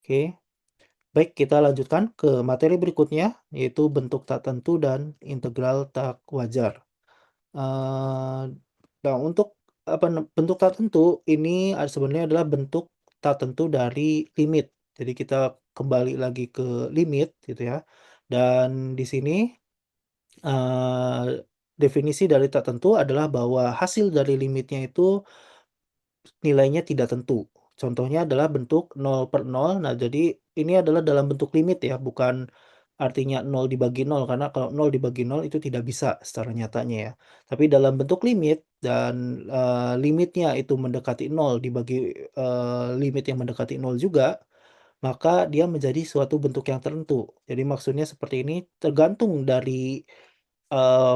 Oke. Baik, kita lanjutkan ke materi berikutnya, yaitu bentuk tak tentu dan integral tak wajar. Eee, nah, untuk bentuk tak tentu ini sebenarnya adalah bentuk tak tentu dari limit. Jadi kita kembali lagi ke limit gitu ya, dan di sini, definisi dari tak tentu adalah bahwa hasil dari limitnya itu nilainya tidak tentu. Contohnya adalah bentuk 0/0. Nah, jadi ini adalah dalam bentuk limit ya, bukan artinya 0/0, karena kalau 0/0 itu tidak bisa secara nyatanya ya. Tapi dalam bentuk limit dan, limitnya itu mendekati 0 dibagi, limit yang mendekati 0 juga, maka dia menjadi suatu bentuk yang tertentu. Jadi maksudnya seperti ini, tergantung dari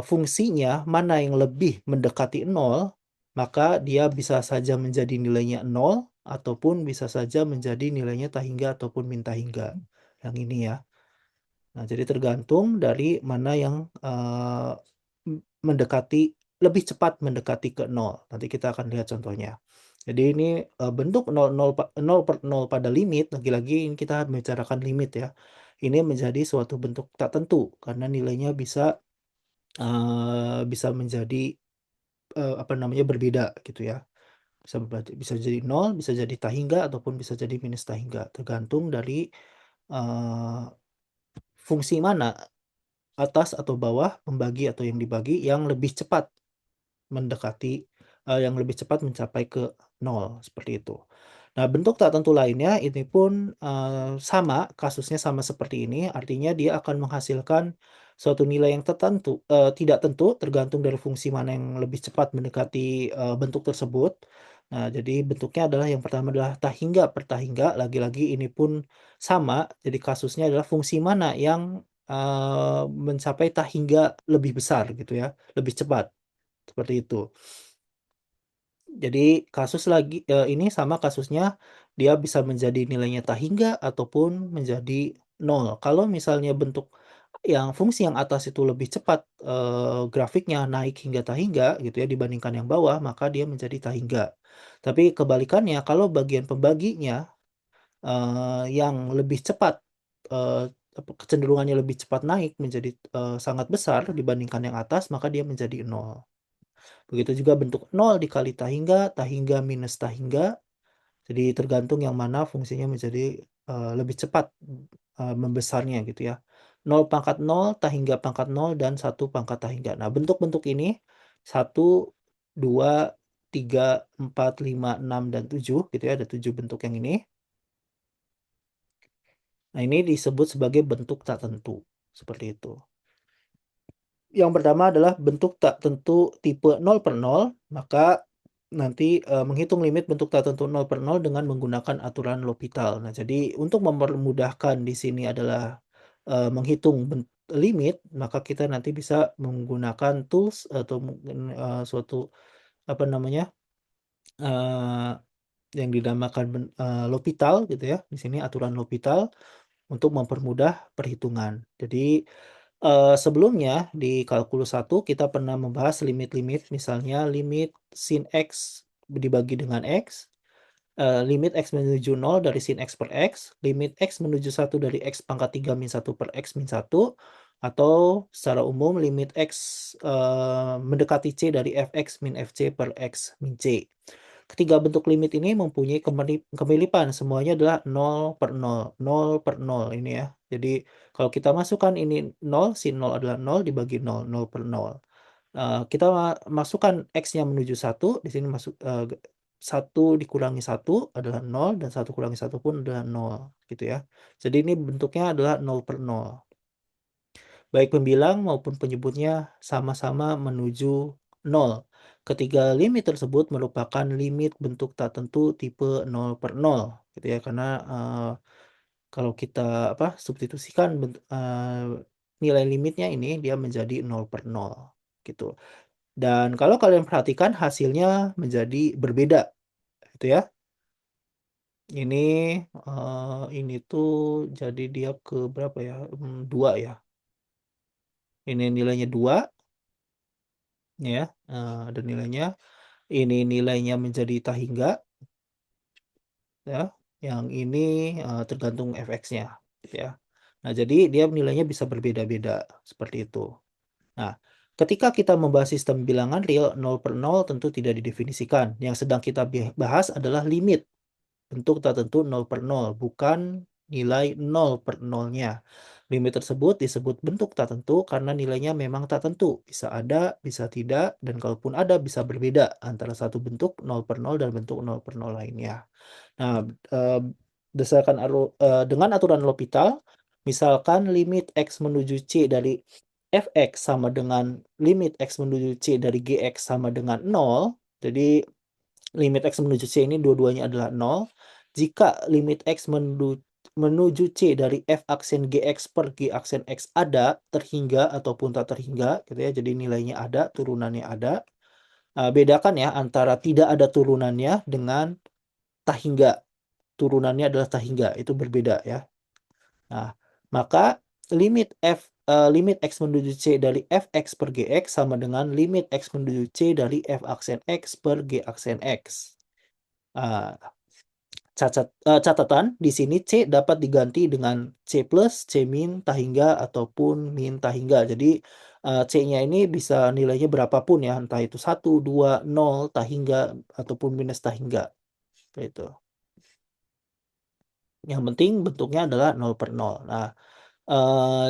fungsinya mana yang lebih mendekati 0, maka dia bisa saja menjadi nilainya 0, ataupun bisa saja menjadi nilainya tak hingga ataupun min tak hingga, yang ini ya. Nah, jadi tergantung dari mana yang, mendekati lebih cepat mendekati ke 0. Nanti kita akan lihat contohnya. Jadi ini, bentuk 0 per 0 pada limit, lagi-lagi ini kita membicarakan limit ya. Ini menjadi suatu bentuk tak tentu, karena nilainya bisa menjadi, berbeda gitu ya. Bisa jadi 0, bisa jadi tak hingga, ataupun bisa jadi minus tak hingga, tergantung dari, eee, fungsi mana, atas atau bawah, pembagi atau yang dibagi yang lebih cepat mendekati, yang lebih cepat mencapai ke 0, seperti itu. Nah, bentuk tak tentu lainnya ini pun, sama, kasusnya sama seperti ini, artinya dia akan menghasilkan suatu nilai yang tidak tentu, tergantung dari fungsi mana yang lebih cepat mendekati, bentuk tersebut. Nah, jadi bentuknya adalah yang pertama adalah tak hingga per tak hingga, lagi-lagi ini pun sama, jadi kasusnya adalah fungsi mana yang, mencapai tak hingga lebih besar gitu ya, lebih cepat, seperti itu. Jadi ini sama kasusnya, dia bisa menjadi nilainya tak hingga ataupun menjadi 0. Kalau misalnya fungsi yang atas itu lebih cepat, grafiknya naik hingga tak hingga gitu ya dibandingkan yang bawah, maka dia menjadi tak hingga. Tapi kebalikannya kalau bagian pembaginya, yang lebih cepat, kecenderungannya lebih cepat naik menjadi, sangat besar dibandingkan yang atas, maka dia menjadi 0. Begitu juga bentuk 0 dikali tak hingga minus tak hingga, jadi tergantung yang mana fungsinya menjadi, lebih cepat, membesarnya gitu ya. 0/0, tak hingga pangkat 0, dan 1/tak hingga. Nah, bentuk-bentuk ini 1, 2, 3, 4, 5, 6, dan 7 gitu ya, ada 7 bentuk yang ini. Nah, ini disebut sebagai bentuk tak tentu, seperti itu. Yang pertama adalah bentuk tak tentu tipe 0/0, maka nanti, menghitung limit bentuk tak tentu 0/0 dengan menggunakan aturan L'Hopital. Nah, jadi untuk mempermudahkan di sini adalah, menghitung limit, maka kita nanti bisa menggunakan tools atau mungkin, suatu apa namanya, eee, yang dinamakan L'Hopital gitu ya, di sini aturan L'Hopital untuk mempermudah perhitungan. Jadi, sebelumnya di kalkulus 1 kita pernah membahas limit-limit, misalnya limit sin X dibagi dengan X, limit X menuju 0 dari sin X per X, limit X menuju 1 dari X pangkat 3 min 1 per X min 1, atau secara umum limit X, mendekati C dari Fx min Fc per X min C. Ketiga bentuk limit ini mempunyai kemiripan, semuanya adalah 0/0, 0/0 ini ya. Jadi kalau kita masukkan ini 0, sin 0 adalah 0 dibagi 0, 0/0. Kita masukkan X-nya menuju 1, di sini 1 dikurangi 1 adalah 0, dan 1 kurangi 1 pun adalah 0, gitu ya. Jadi ini bentuknya adalah 0/0. Baik pembilang maupun penyebutnya sama-sama menuju 0. Ketiga limit tersebut merupakan limit bentuk tak tentu tipe 0/0 gitu ya, karena, kalau kita substitusikan nilai limitnya ini dia menjadi 0/0 gitu. Dan kalau kalian perhatikan hasilnya menjadi berbeda gitu ya. Ini tuh jadi dia ke berapa ya, 2 ya. Ini nilainya 2 ya, ada nilainya. Ini nilainya menjadi tak hingga ya. yang ini, tergantung fx-nya, gitu ya. Nah, jadi dia nilainya bisa berbeda-beda, seperti itu. Nah, ketika kita membahas sistem bilangan real 0/0 tentu tidak didefinisikan, yang sedang kita bahas adalah limit bentuk tertentu 0/0, bukan nilai 0/0-nya. Limit tersebut disebut bentuk tak tentu karena nilainya memang tak tentu, bisa ada, bisa tidak, dan kalaupun ada bisa berbeda antara satu bentuk 0/0 dan bentuk 0/0 lainnya. Nah, dengan aturan L'Hopital, misalkan limit X menuju C dari fx sama dengan limit X menuju C dari Gx sama dengan 0, jadi limit X menuju C ini dua-duanya adalah 0. Jika limit X menuju C dari f aksen Gx per G aksen X ada, terhingga ataupun tak terhingga, gitu ya, jadi nilainya ada, turunannya ada. Bedakan ya antara tidak ada turunannya dengan tak hingga. Turunannya adalah tak hingga, itu berbeda ya. Nah, maka limit X menuju C dari fx per Gx sama dengan limit X menuju C dari f aksen X per G aksen X. Ah, catatan di sini C dapat diganti dengan C plus, C min, tak hingga, ataupun min tak hingga. Jadi C-nya ini bisa nilainya berapapun ya, entah itu 1, 2, 0, tak hingga, ataupun minus tak hingga. Itu. Yang penting bentuknya adalah 0/0. Nah,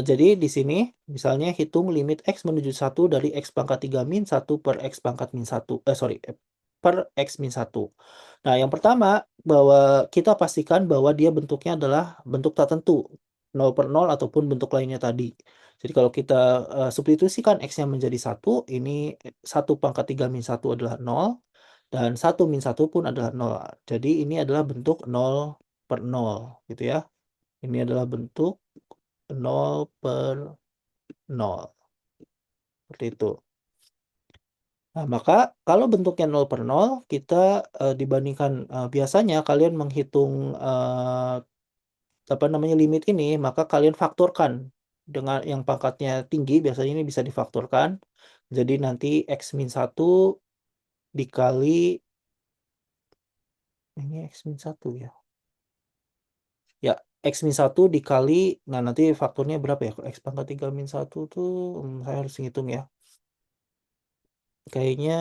jadi di sini misalnya hitung limit X menuju 1 dari X pangkat 3 min 1 per X pangkat min 1, per X min 1. Nah, yang pertama bahwa kita pastikan bahwa dia bentuknya adalah bentuk tak tentu, 0/0 ataupun bentuk lainnya tadi. Jadi kalau kita, substitusikan X-nya menjadi 1, ini 1 pangkat 3 min 1 adalah 0, dan 1 min 1 pun adalah 0. Jadi ini adalah bentuk 0/0 gitu ya. Ini adalah bentuk 0/0, seperti itu. Nah, maka kalau bentuknya 0/0, kita, dibandingkan, biasanya kalian menghitung, apa namanya, limit ini, maka kalian faktorkan dengan yang pangkatnya tinggi, biasanya ini bisa difaktorkan. Jadi nanti X min 1 dikali ini X min 1 ya? Ya, X min 1 dikali, nah nanti faktornya berapa ya? X pangkat 3 min 1 tuh, saya harus ngitung ya. Kayaknya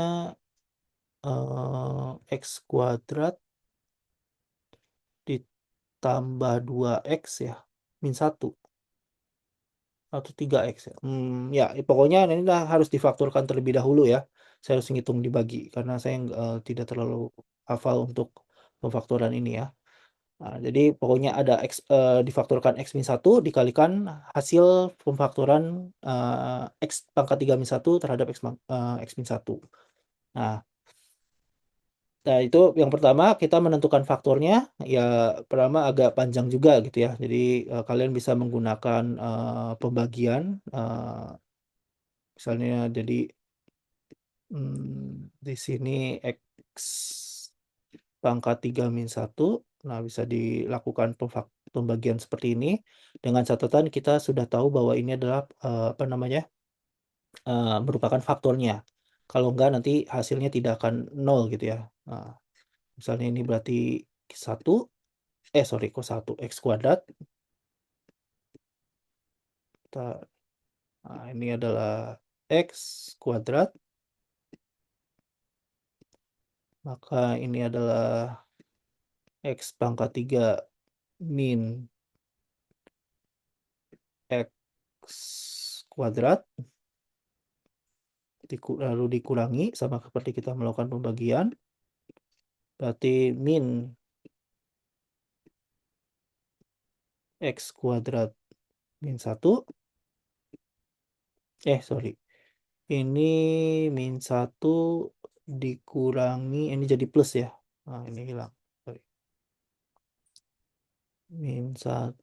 X kuadrat ditambah 2X ya, min 1 atau 3X ya. Ya pokoknya ini harus difaktorkan terlebih dahulu ya. Saya harus ngitung dibagi karena saya tidak terlalu hafal untuk pemfaktoran ini ya. Nah, jadi pokoknya ada X, difaktorkan X min 1 dikalikan hasil pemfaktoran, X pangkat 3 min 1 terhadap X min 1. Nah, itu yang pertama kita menentukan faktornya, ya pertama agak panjang juga gitu ya. Jadi, kalian bisa menggunakan, pembagian, misalnya jadi, di sini X pangkat 3 min 1, nah bisa dilakukan pembagian seperti ini, dengan catatan kita sudah tahu bahwa ini adalah, apa namanya, merupakan faktornya. Kalau enggak nanti hasilnya tidak akan nol gitu ya. Misalnya ini berarti 1, sorry kok 1, X kuadrat. Nah, ini adalah X kuadrat. Maka ini adalah X pangkat 3 min X kuadrat. Lalu dikurangi sama seperti kita melakukan pembagian. Berarti min X kuadrat min 1. Sorry. Ini min 1 dikurangi, ini jadi plus ya. Nah, ini hilang. Sorry. Min 1.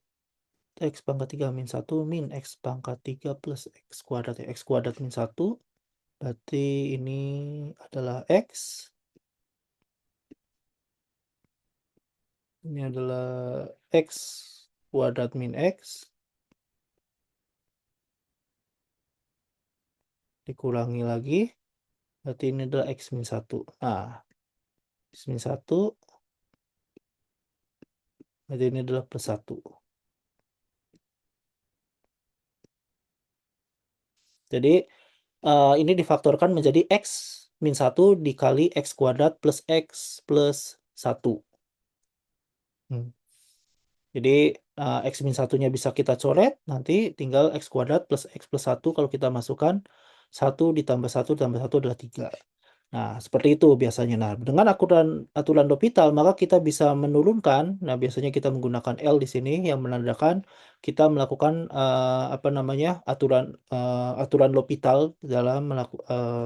X pangkat 3 min 1 min X pangkat 3 plus X kuadrat ya. X kuadrat min 1. Berarti ini adalah X. Ini adalah X kuadrat min X. Dikurangi lagi. Berarti ini adalah X min 1. Nah, X min 1 Jadi ini adalah plus 1. Jadi ini difaktorkan menjadi X min 1 dikali X kuadrat plus X plus 1. Hmm. Jadi X min 1-nya bisa kita coret, nanti tinggal X kuadrat plus X plus 1 kalau kita masukkan 1 ditambah 1 ditambah 1 adalah 3. Nah, seperti itu biasanya. Nah, dengan aturan L'Hopital, maka kita bisa menurunkan, nah biasanya kita menggunakan L di sini yang menandakan kita melakukan, aturan L'Hopital dalam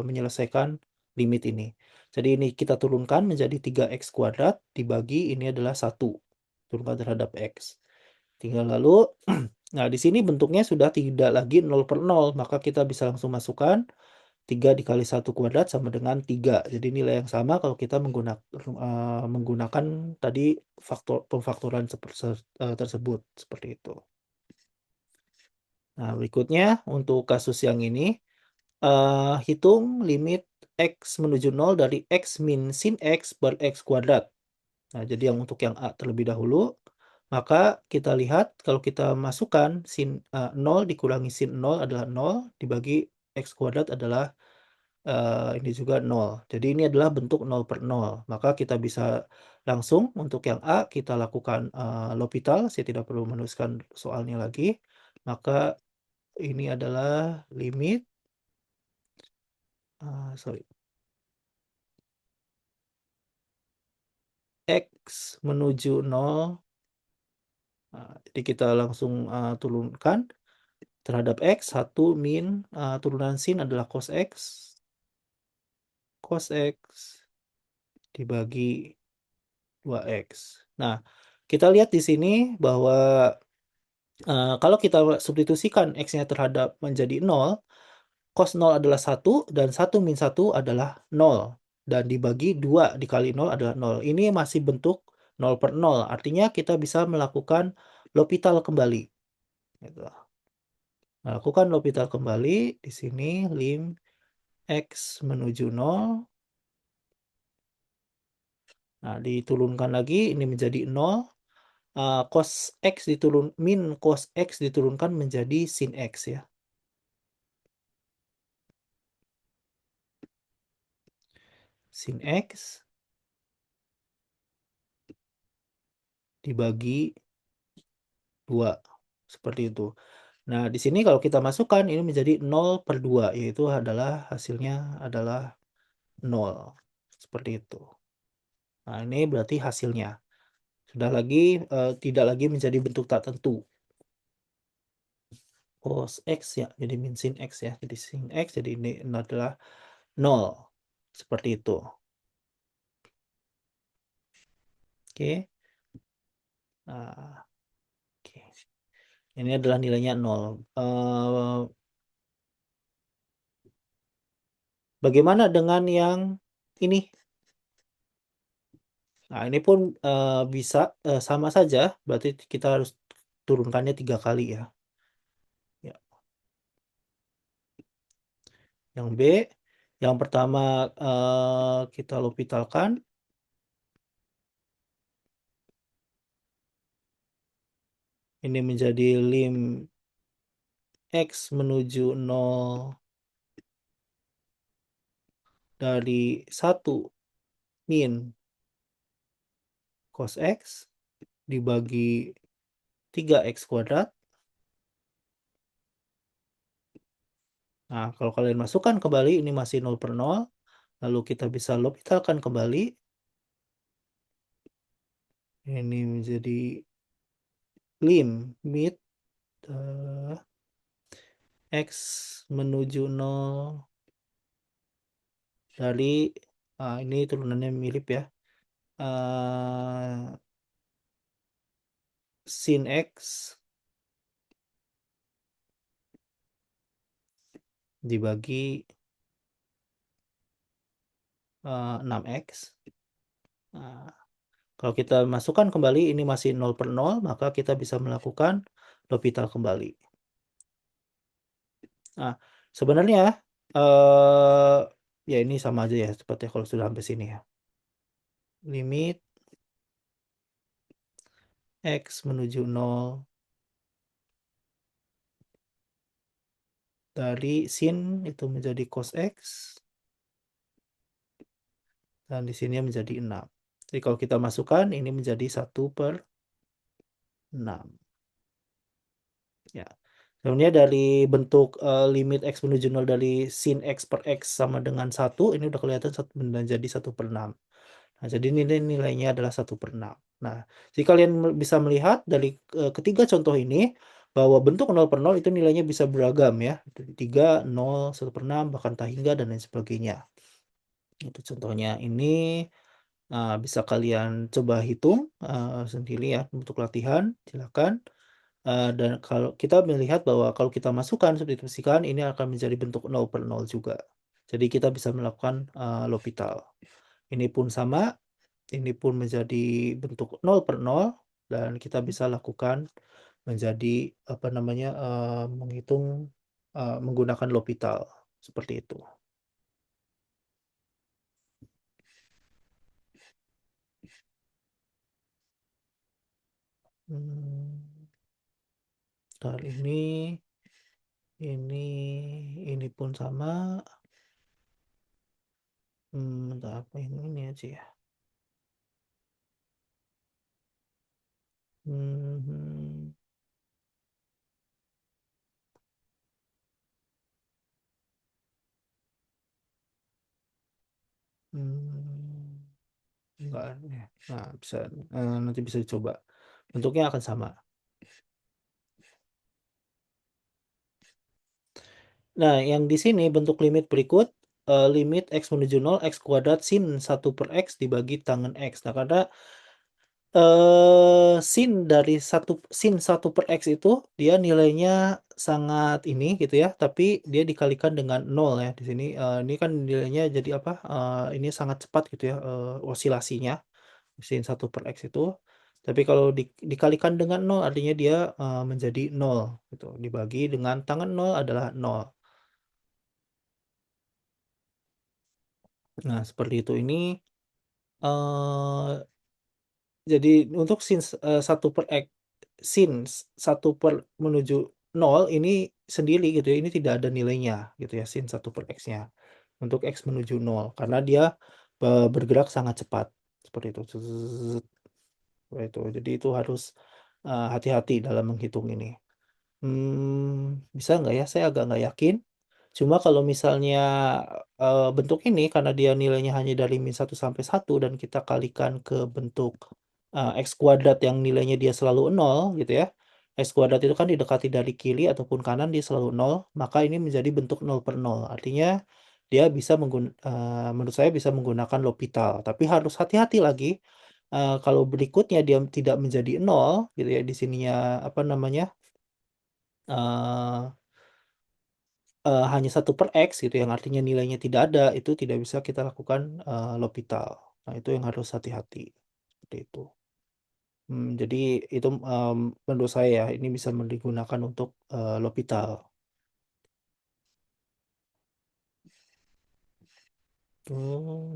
menyelesaikan limit ini. Jadi ini kita turunkan menjadi 3x kuadrat dibagi ini adalah 1, turunkan terhadap X. Tinggal lalu, nah di sini bentuknya sudah tidak lagi 0 per 0, maka kita bisa langsung masukkan 3 dikali 1 kuadrat sama dengan 3. Jadi nilai yang sama kalau kita menggunakan tadi pemfaktoran tersebut, seperti itu. Nah, berikutnya untuk kasus yang ini, hitung limit X menuju 0 dari X min sin X per X kuadrat. Nah, jadi yang untuk yang A terlebih dahulu, maka kita lihat kalau kita masukkan 0 dikurangi sin 0 adalah 0, dibagi X kuadrat adalah ini juga 0. Jadi ini adalah bentuk 0 per 0. Maka kita bisa langsung untuk yang A kita lakukan L'Hopital, saya tidak perlu menuliskan soalnya lagi. Maka ini adalah limit, sorry, X menuju 0. Jadi kita langsung turunkan terhadap X, 1 min turunan sin adalah cos X dibagi 2X. Nah, kita lihat di sini bahwa kalau kita substitusikan X-nya terhadap menjadi 0, cos 0 adalah 1, dan 1 min 1 adalah 0. Dan dibagi 2 dikali 0 adalah 0. Ini masih bentuk 0 per 0. Artinya kita bisa melakukan L'Hopital kembali. Gitu. Melakukan L'Hopital kembali, di sini lim X menuju 0. Nah, diturunkan lagi, ini menjadi 0. Cos X min cos X diturunkan menjadi sin X ya. Sin X dibagi 2. Seperti itu. Nah, di sini kalau kita masukkan ini menjadi 0 per 2, yaitu adalah hasilnya adalah 0. Seperti itu. Nah, ini berarti hasilnya. Sudah lagi tidak lagi menjadi bentuk tak tentu. Cos X ya, jadi min sin X ya. Jadi sin X, jadi ini adalah 0. Seperti itu. Oke. Nah, oke. Ini adalah nilainya 0. Bagaimana dengan yang ini? Nah, ini pun bisa sama saja, berarti kita harus turunkannya 3 kali ya. Ya. Yang B, yang pertama kita L'Hopitalkan. Ini menjadi lim X menuju 0 dari 1 min cos X dibagi 3X kuadrat. Nah, kalau kalian masukkan kembali, ini masih 0 per 0. Lalu kita bisa L'Hopitalkan kembali. Ini menjadi limit X menuju 0 dari ini turunannya mirip ya, sin X dibagi 6X. Nah, kalau kita masukkan kembali ini masih 0 per 0, maka kita bisa melakukan L'Hopital kembali. Nah, sebenarnya ya ini sama aja ya seperti kalau sudah sampai sini ya. Limit X menuju 0 dari sin itu menjadi cos X, dan di sini menjadi 6. Jadi kalau kita masukkan ini menjadi 1/6. Ya. Sebenarnya dari bentuk limit X menuju 0 dari sin X per X sama dengan 1, ini udah kelihatan menjadi 1/6. Nah, jadi nilainya adalah 1/6. Nah, jadi kalian bisa melihat dari ketiga contoh ini bahwa bentuk 0/0 itu nilainya bisa beragam ya. 3, 0, 1/6, bahkan tak hingga dan lain sebagainya. Itu contohnya. Ini bisa kalian coba hitung sendiri ya untuk latihan, silakan. Dan kalau kita melihat bahwa kalau kita masukkan substitusikan ini akan menjadi bentuk 0/0 juga. Jadi kita bisa melakukan L'Hopital. Ini pun sama, ini pun menjadi bentuk 0/0 dan kita bisa lakukan menjadi apa namanya, menghitung menggunakan L'Hopital, seperti itu. Bentar ini pun sama. Bentar apa ini aja ya. Mhm. Enggak ya. Nah, bisa nanti bisa dicoba. Bentuknya akan sama. Nah, yang di sini bentuk limit berikut, limit X menuju 0, X kuadrat sin 1/X dibagi tangen X. Nah, karena sin 1/X itu dia nilainya sangat ini gitu ya, tapi dia dikalikan dengan 0 ya di sini, ini kan nilainya jadi apa, ini sangat cepat gitu ya, osilasinya, sin 1/X itu. Tapi kalau dikalikan dengan 0 artinya dia, menjadi 0 gitu, dibagi dengan tangen 0 adalah 0. Nah, seperti itu. Ini, eee jadi untuk sin 1 menuju 0 ini sendiri gitu ya, ini tidak ada nilainya gitu ya, sin 1/X-nya untuk X menuju 0 karena dia, bergerak sangat cepat, seperti itu, seperti itu. Jadi itu harus, hati-hati dalam menghitung ini. Bisa nggak ya? Saya agak nggak yakin. Cuma kalau misalnya, bentuk ini karena dia nilainya hanya dari -1 sampai 1 dan kita kalikan ke bentuk, X kuadrat yang nilainya dia selalu 0 gitu ya. X kuadrat itu kan didekati dari kiri ataupun kanan dia selalu 0, maka ini menjadi bentuk 0/0. Artinya dia bisa menurut saya bisa menggunakan L'Hopital. Tapi harus hati-hati lagi, kalau berikutnya dia tidak menjadi 0 gitu ya, di sininya apa namanya, eee hanya 1/X gitu yang artinya nilainya tidak ada, itu tidak bisa kita lakukan, L'Hopital. Nah, itu yang harus hati-hati, seperti itu. Jadi itu, menurut saya ya, ini bisa digunakan untuk, L'Hopital.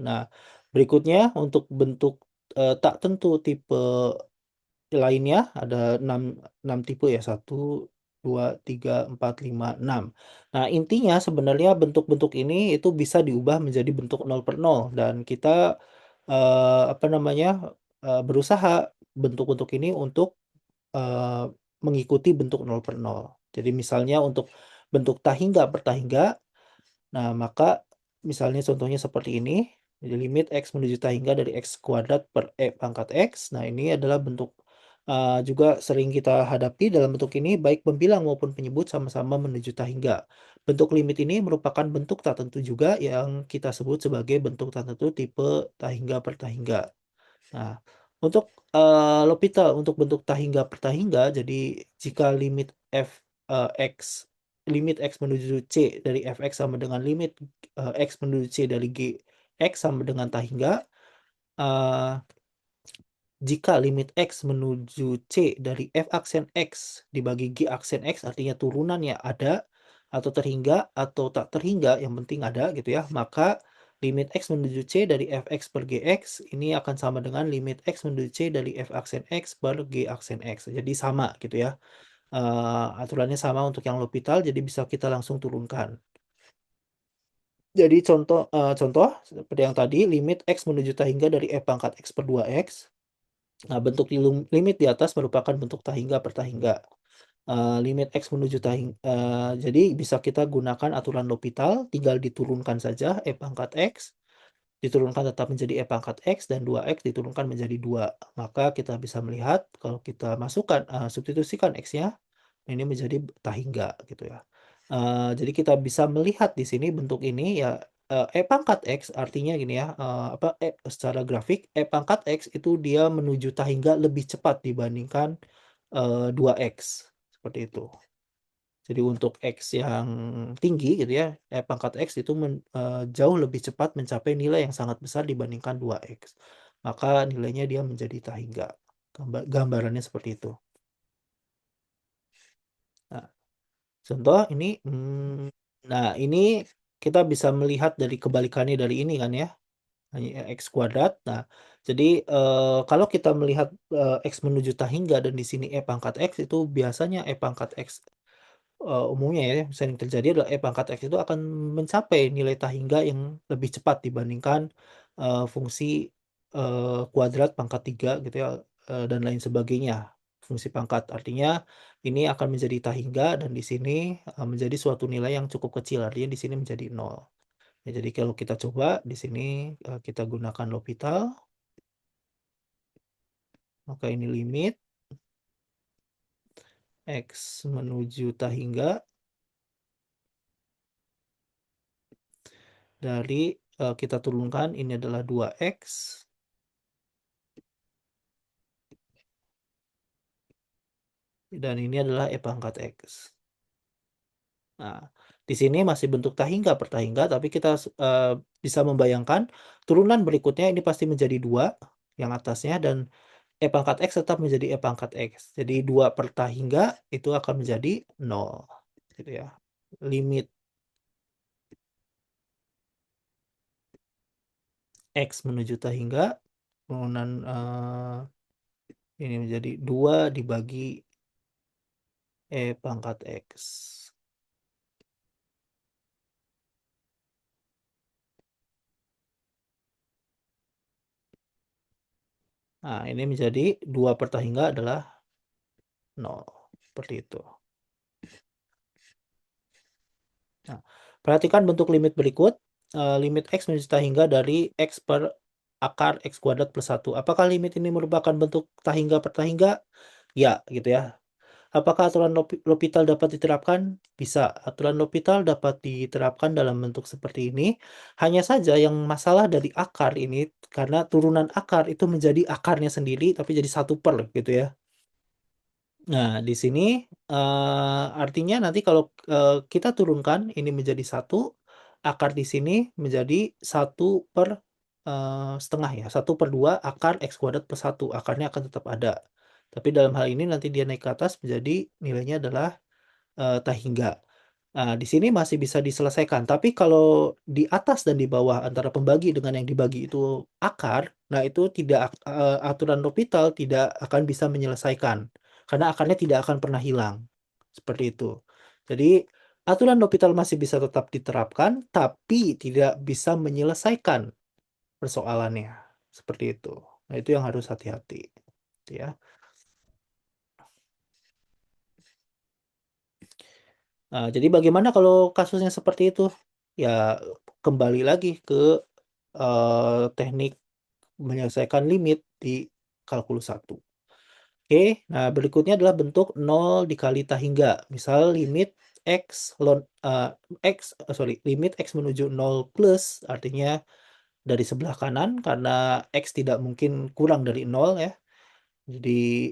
Nah, berikutnya untuk bentuk, tak tentu tipe lainnya ada 6 tipe ya, 1, 2, 3, 4, 5, 6. Nah, intinya sebenarnya bentuk-bentuk ini itu bisa diubah menjadi bentuk 0/0 dan kita, apa namanya, berusaha bentuk-bentuk ini untuk, mengikuti bentuk 0/0. Jadi misalnya untuk bentuk tahingga per tahingga. Nah, maka misalnya contohnya seperti ini, jadi limit X menuju tahingga dari X kuadrat per E pangkat X. Nah, ini adalah bentuk, juga sering kita hadapi dalam bentuk ini, baik pembilang maupun penyebut sama-sama menuju tahingga. Bentuk limit ini merupakan bentuk tak tentu juga yang kita sebut sebagai bentuk tak tentu tipe tahingga per tahingga. Nah, untuk, L'Hopital untuk bentuk tahingga per tahingga, jadi jika X limit X menuju C dari Fx sama dengan limit, X menuju C dari Gx sama dengan tahingga, eee, jika limit X menuju C dari F aksen X dibagi G aksen X artinya turunannya ada, atau terhingga atau tak terhingga yang penting ada gitu ya, maka limit X menuju C dari Fx per Gx ini akan sama dengan limit X menuju C dari F aksen X per G aksen X. Jadi sama gitu ya. Aturannya sama untuk yang L'Hopital, jadi bisa kita langsung turunkan. Jadi contoh seperti yang tadi, limit X menuju Tahingga dari F pangkat X per 2X. Nah, bentuk limit di atas merupakan bentuk Tahingga per Tahingga. Limit X menuju jadi bisa kita gunakan aturan L'Hopital, tinggal diturunkan saja E pangkat X, diturunkan tetap menjadi E pangkat X, dan 2X diturunkan menjadi 2. Maka kita bisa melihat kalau kita masukkan, substitusikan X-nya, ini menjadi Tahingga gitu ya. Jadi kita bisa melihat di sini bentuk ini ya, E pangkat X artinya gini ya, secara grafik E pangkat X itu dia menuju Tahingga lebih cepat dibandingkan 2X, seperti itu. Jadi untuk X yang tinggi gitu ya, E pangkat X itu jauh lebih cepat mencapai nilai yang sangat besar dibandingkan 2X. Maka nilainya dia menjadi Tahingga. Gambarannya seperti itu. Nah, contoh ini, nah ini kita bisa melihat dari kebalikannya dari ini kan ya, X kuadrat. Nah, jadi, kalau kita melihat, X menuju Tahingga dan di sini E pangkat X itu biasanya E pangkat X, umumnya ya sering terjadi adalah E pangkat X itu akan mencapai nilai Tahingga yang lebih cepat dibandingkan, fungsi, kuadrat pangkat 3 gitu ya, dan lain sebagainya, fungsi pangkat. Artinya ini akan menjadi Tahingga dan di sini, menjadi suatu nilai yang cukup kecil, artinya di sini menjadi 0. Ya, jadi kalau kita coba di sini, kita gunakan L'Hopital, maka ini limit X menuju Tahingga dari, kita turunkan ini adalah 2X, dan ini adalah E pangkat X. Nah, di sini masih bentuk Tahingga per Tahingga, tapi kita bisa membayangkan turunan berikutnya ini pasti menjadi 2 yang atasnya, dan E pangkat X tetap menjadi E pangkat X. Jadi 2 per Tahingga itu akan menjadi 0 gitu ya. Limit X menuju Tahingga, turunan, ini menjadi 2 dibagi E pangkat X. Nah, ini menjadi 2 per Tahingga adalah 0, seperti itu. Nah, perhatikan bentuk limit berikut, limit X menuju Tahingga dari X per akar X kuadrat plus 1. Apakah limit ini merupakan bentuk Tahingga per Tahingga? Ya, gitu ya. Apakah aturan L'Hopital dapat diterapkan? Bisa. Aturan L'Hopital dapat diterapkan dalam bentuk seperti ini. Hanya saja yang masalah dari akar ini, karena turunan akar itu menjadi akarnya sendiri, tapi jadi 1 per gitu ya. Nah, di sini, artinya nanti kalau, kita turunkan ini menjadi 1, akar di sini menjadi 1 per, setengah ya, 1/2 akar X kuadrat plus 1, akarnya akan tetap ada. Tapi dalam hal ini nanti dia naik ke atas menjadi nilainya adalah, Tahingga. Nah, di sini masih bisa diselesaikan, tapi kalau di atas dan di bawah antara pembagi dengan yang dibagi itu akar, nah itu tidak, aturan L'Hopital tidak akan bisa menyelesaikan, karena akarnya tidak akan pernah hilang, seperti itu. Jadi, aturan L'Hopital masih bisa tetap diterapkan, tapi tidak bisa menyelesaikan persoalannya, seperti itu. Nah, itu yang harus hati-hati, ya. Jadi bagaimana kalau kasusnya seperti itu? Ya kembali lagi ke, teknik menyelesaikan limit di kalkulus 1. Oke, nah berikutnya adalah bentuk 0 dikali Tahingga. Misal limit limit X menuju 0 plus, artinya dari sebelah kanan karena X tidak mungkin kurang dari 0 ya. Jadi,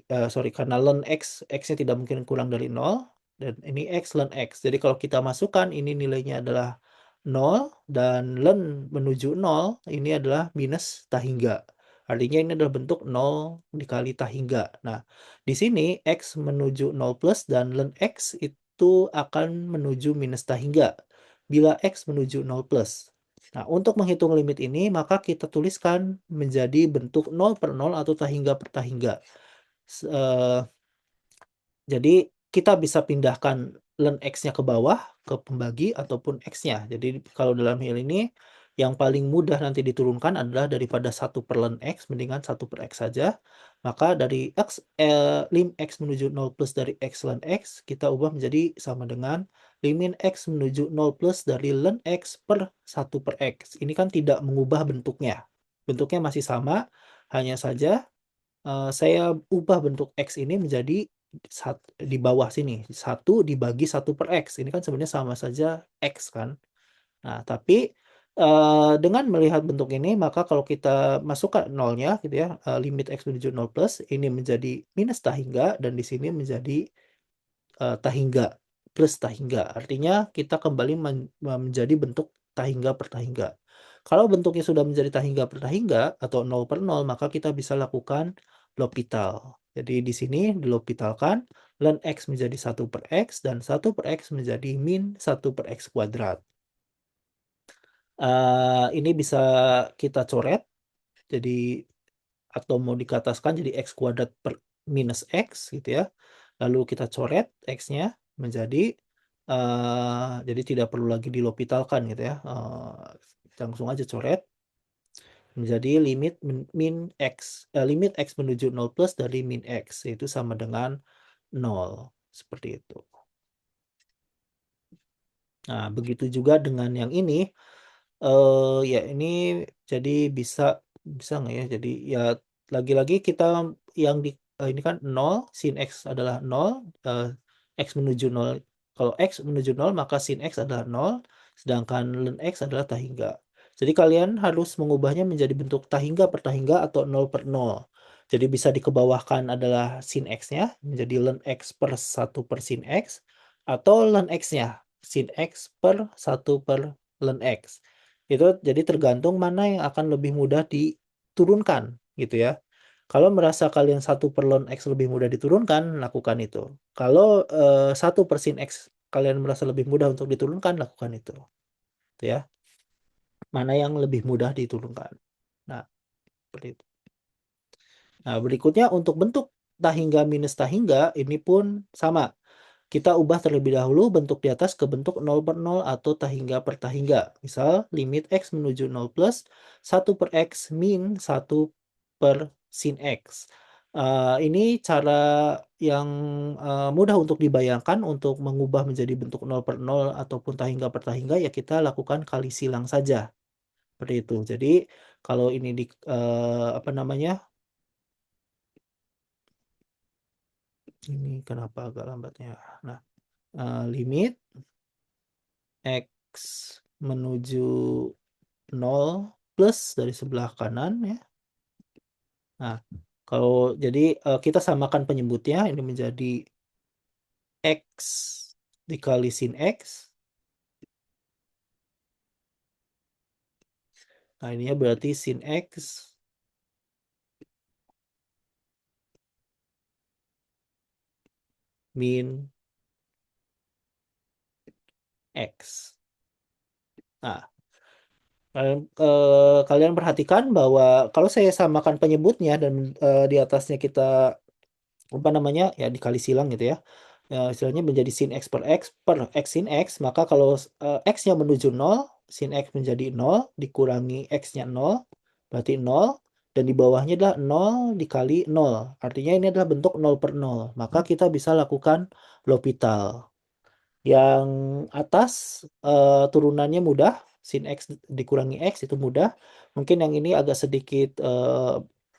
karena ln X-nya tidak mungkin kurang dari 0, dan ini X ln X. Jadi kalau kita masukkan ini nilainya adalah 0, dan ln menuju 0, ini adalah minus Tahingga. Artinya ini adalah bentuk 0 dikali Tahingga. Nah, di sini X menuju 0 plus dan ln X itu akan menuju minus Tahingga bila X menuju 0 plus. Nah, untuk menghitung limit ini, maka kita tuliskan menjadi bentuk 0/0 atau tahingga per tahingga. S Jadi kita bisa pindahkan len X-nya ke bawah, ke pembagi ataupun X-nya. Jadi kalau dalam hal ini, yang paling mudah nanti diturunkan adalah daripada 1/len X, mendingan 1/X saja. Maka dari lim X menuju 0 plus dari X len X, kita ubah menjadi sama dengan lim X menuju 0 plus dari len X per 1/X. Ini kan tidak mengubah bentuknya. Bentuknya masih sama, hanya saja saya ubah bentuk X ini menjadi di bawah sini, 1/1/X, ini kan sebenarnya sama saja X kan. Nah, tapi, dengan melihat bentuk ini, maka kalau kita masukkan nolnya gitu ya, limit X menuju 0 plus, ini menjadi minus tahingga dan di sini menjadi tahingga, plus tahingga. Artinya kita kembali menjadi bentuk tahingga per tahingga. Kalau bentuknya sudah menjadi tahingga per tahingga atau 0/0, maka kita bisa lakukan L'Hopital. Jadi di sini dilhopitalkan, ln X menjadi 1/X dan 1/X menjadi min 1/X kuadrat. Ini bisa kita coret, jadi atau mau dikataskan jadi X kuadrat per minus X gitu ya. Lalu kita coret X-nya menjadi, jadi tidak perlu lagi dilhopitalkan gitu ya, langsung aja coret menjadi limit limit X menuju 0 plus dari min X, yaitu sama dengan 0, seperti itu. Nah, begitu juga dengan yang ini, ya ini jadi bisa nggak ya, jadi ya lagi-lagi kita yang ini kan 0, sin X adalah 0, X menuju 0, kalau X menuju 0 maka sin X adalah 0, sedangkan ln X adalah tahingga. Jadi kalian harus mengubahnya menjadi bentuk tahingga per tahingga atau 0/0. Jadi bisa dikebawahkan adalah sin X-nya menjadi ln X per 1 per sin X, atau ln X-nya, sin X per 1 per ln X. Itu jadi tergantung mana yang akan lebih mudah diturunkan gitu ya. Kalau merasa kalian 1/ln X lebih mudah diturunkan, lakukan itu. Kalau, 1/sin X kalian merasa lebih mudah untuk diturunkan, lakukan itu. Gitu ya. Mana yang lebih mudah diturunkan. Nah, seperti itu. Nah, berikutnya untuk bentuk tahingga minus tahingga ini pun sama. Kita ubah terlebih dahulu bentuk di atas ke bentuk 0/0 atau tahingga per tahingga. Misal limit X menuju 0 plus 1/X min 1 per sin X. Ini cara yang, mudah untuk dibayangkan untuk mengubah menjadi bentuk 0/0 ataupun tahingga per tahingga, ya kita lakukan kali silang saja, seperti itu. Jadi kalau ini apa namanya, ini kenapa agak lambat ya? Nah, limit X menuju 0 plus dari sebelah kanan ya. Nah, kalau jadi, kita samakan penyebutnya ini menjadi X dikali sin X. Nah, ininya berarti sin X min X. Nah, kalian perhatikan bahwa kalau saya samakan penyebutnya dan, di atasnya kita apa namanya, ya dikali silang gitu ya, istilahnya menjadi sin X per X sin X, maka kalau, X-nya menuju 0, sin X menjadi 0, dikurangi X-nya 0, berarti 0, dan di bawahnya adalah 0 dikali 0, artinya ini adalah bentuk 0/0, maka kita bisa lakukan L'Hopital. Yang atas, turunannya mudah, sin X dikurangi X itu mudah. Mungkin yang ini agak sedikit,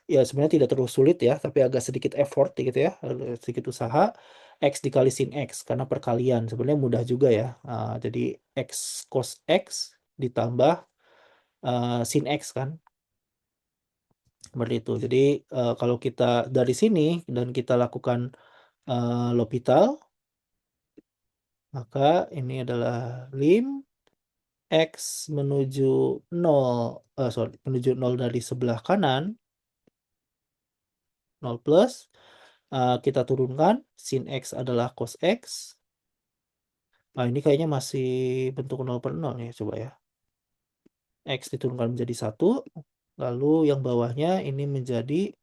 ya sebenarnya tidak terlalu sulit ya, tapi agak sedikit effort gitu ya, sedikit usaha, X dikali sin X karena perkalian, sebenarnya mudah juga ya. Jadi X cos X ditambah, sin X kan, seperti itu. Jadi, kalau kita dari sini dan kita lakukan, L'Hopital, maka ini adalah X menuju 0, menuju 0 dari sebelah kanan, 0 plus, kita turunkan, sin X adalah cos X. Ini kayaknya masih bentuk 0/0 nih, coba ya. X diturunkan menjadi 1, lalu yang bawahnya ini menjadi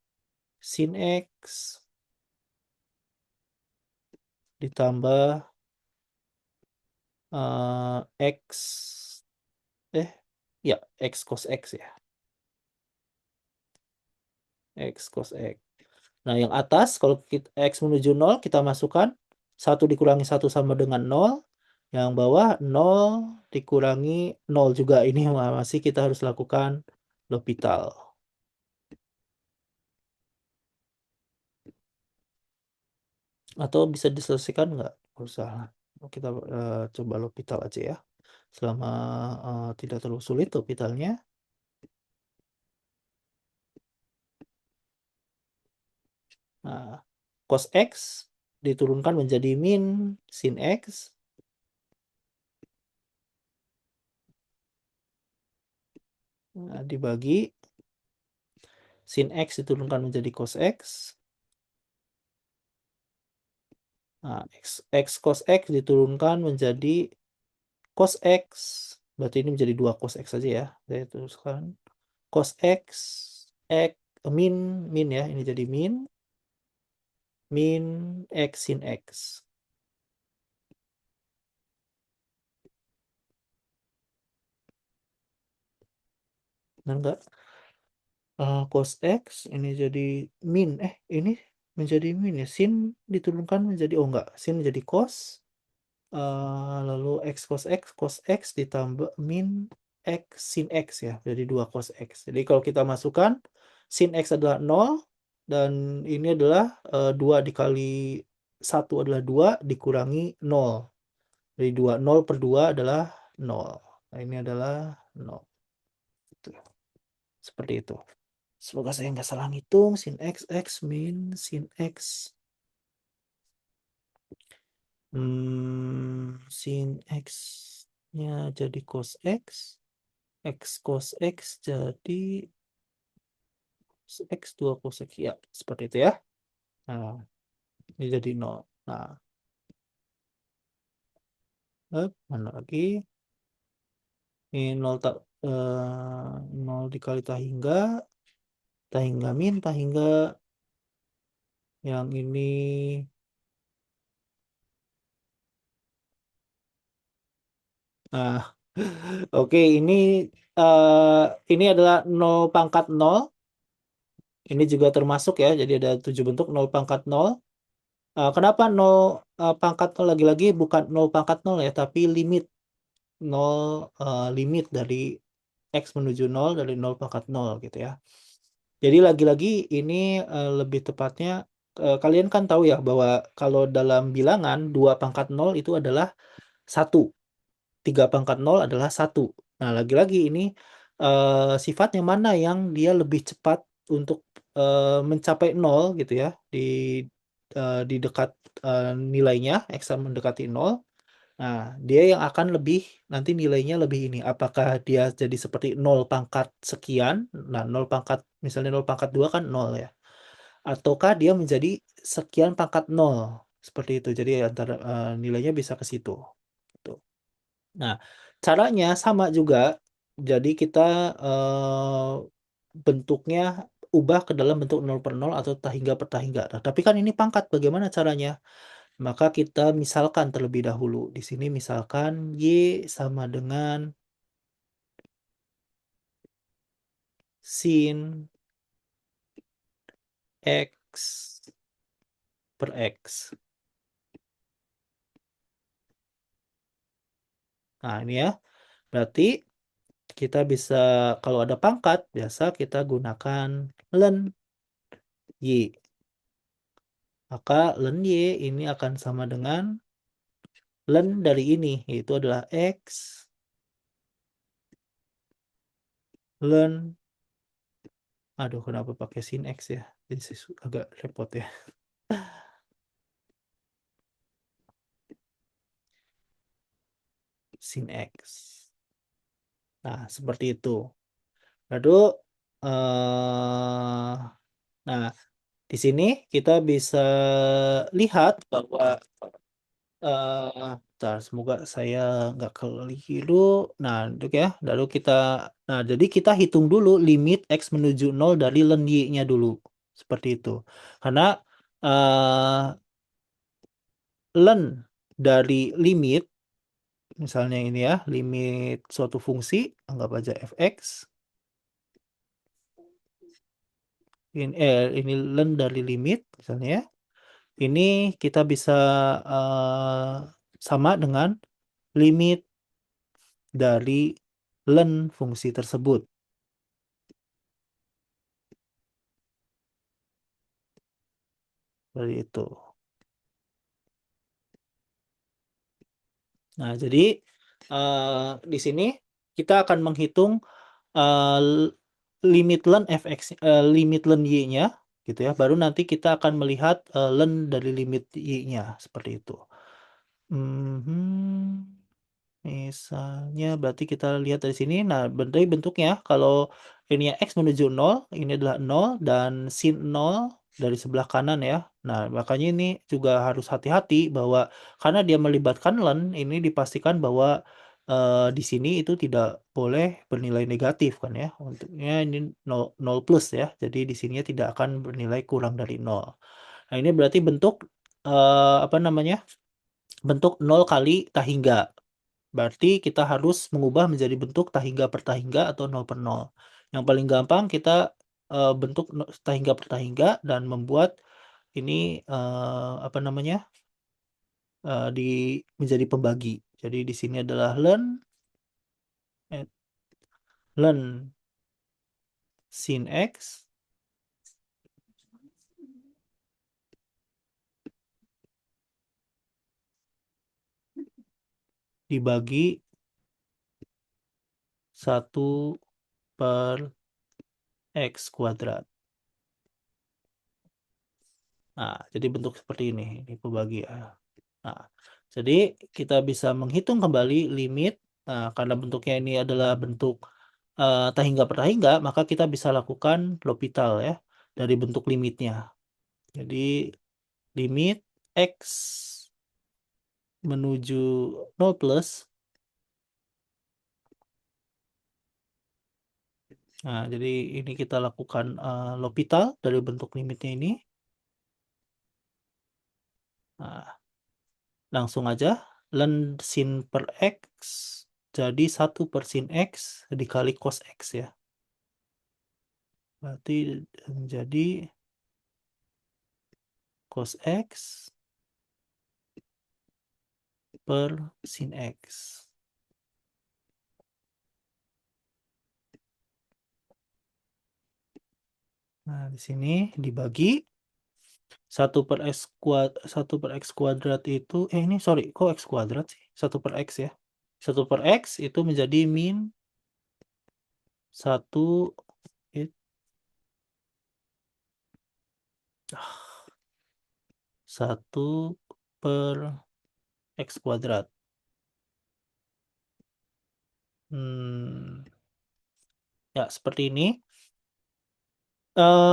sin X ditambah X, ya X cos X ya, X cos X. Nah, yang atas kalau X menuju 0 kita masukkan 1 dikurangi 1 sama dengan 0. Yang bawah 0 dikurangi 0 juga. Ini masih kita harus lakukan L'Hopital. Atau bisa diselesaikan nggak? Nggak usah. Kita coba L'Hopital aja ya. Selama tidak terlalu sulit L'Hopitalnya. Nah, cos X diturunkan menjadi min sin X. Nah, dibagi sin X diturunkan menjadi cos X. Nah, X cos X diturunkan menjadi cos X. Berarti ini menjadi 2 cos X saja ya. Saya tuliskan cos X, X min ya. Ini jadi min X sin X. Benar nggak? Cos X ini jadi min. Ini menjadi min ya. Sin diturunkan menjadi, oh enggak. Sin menjadi cos. Lalu cos X ditambah min X sin X ya. Jadi 2 cos X. Jadi kalau kita masukkan, sin X adalah 0. Dan ini adalah 2 dikali 1 adalah 2 dikurangi 0. Jadi 0 per 2 adalah 0. Nah, ini adalah 0. Seperti itu. Semoga saya nggak salah ngitung. Sin X, X min sin X. Sin X-nya jadi cos X. X cos X jadi X 2 cos X. Ya, seperti itu ya. Nah, ini jadi 0. Nah, mana lagi? Ini 0, 0 dikali tahingga min, tahingga yang ini. Nah, oke, ini adalah 0 pangkat 0. Ini juga termasuk ya, jadi ada 7 bentuk 0 pangkat 0. Kenapa 0 pangkat 0 lagi-lagi bukan 0 pangkat 0 ya, tapi limit 0, limit dari X menuju 0 dari 0 pangkat 0 gitu ya. Jadi lagi-lagi ini lebih tepatnya, kalian kan tahu ya bahwa kalau dalam bilangan 2 pangkat 0 itu adalah 1. 3 pangkat 0 adalah 1. Nah, lagi-lagi ini sifatnya mana yang dia lebih cepat untuk mencapai 0 gitu ya, di dekat nilainya, X mendekati 0. Nah, dia yang akan lebih, nanti nilainya lebih ini. Apakah dia jadi seperti 0 pangkat sekian, nah 0 pangkat, misalnya 0 pangkat 2 kan 0 ya. Ataukah dia menjadi sekian pangkat 0, seperti itu. Jadi antara nilainya bisa ke situ. Tuh. Nah, caranya sama juga. Jadi kita bentuknya ubah ke dalam bentuk 0 per 0 atau tahingga per tahingga. Nah, tapi kan ini pangkat, bagaimana caranya? Maka kita misalkan terlebih dahulu. Di sini misalkan Y sama dengan sin X per X. Nah, ini ya. Berarti kita bisa, kalau ada pangkat, biasa kita gunakan len Y. Maka len Y ini akan sama dengan len dari ini, yaitu adalah X len, aduh kenapa pakai sin X ya, jadi agak repot ya, sin X. Nah, seperti itu. Lalu nah, di sini kita bisa lihat bahwa Bentar, semoga saya nggak keliru. Nah, ya, lalu jadi kita hitung dulu limit X menuju 0 dari len Y-nya dulu. Seperti itu. Karena len dari limit, misalnya ini ya, limit suatu fungsi, anggap aja fx. Ini len dari limit, misalnya ya. Ini kita bisa sama dengan limit dari len fungsi tersebut. Seperti itu. Nah, jadi di sini kita akan menghitung limit len fx, limit len y-nya, gitu ya. Baru nanti kita akan melihat len dari limit y-nya, seperti itu. Misalnya berarti kita lihat dari sini. Nah, dari bentuknya kalau ini X menuju 0, ini adalah 0 dan sin 0 dari sebelah kanan ya. Nah, makanya ini juga harus hati-hati bahwa karena dia melibatkan len, ini dipastikan bahwa di sini itu tidak boleh bernilai negatif kan ya. Untuknya ini 0, 0 plus ya. Jadi di sininya tidak akan bernilai kurang dari 0. Nah, ini berarti bentuk apa namanya? Bentuk 0 kali tahingga. Berarti kita harus mengubah menjadi bentuk tahingga per tahingga atau 0 per 0. Yang paling gampang kita bentuk tahingga per tahingga dan membuat ini apa namanya? Menjadi pembagi. Jadi di sini adalah len sin X dibagi 1 per X kuadrat. Nah, jadi bentuk seperti ini pembagian. Nah, jadi kita bisa menghitung kembali limit. Nah, karena bentuknya ini adalah bentuk tahingga per tahingga, maka kita bisa lakukan L'Hopital ya dari bentuk limitnya. Jadi limit X menuju 0 plus. Nah, jadi ini kita lakukan L'Hopital dari bentuk limitnya ini. Nah, langsung aja len sin per X jadi 1 per sin X dikali cos X ya. Berarti menjadi cos X per sin X. Nah, di sini dibagi 1 per X kuadrat itu ini sorry, kok X kuadrat sih? 1 per X ya. 1 per X itu menjadi min 1 1 per X kuadrat. Ya, seperti ini.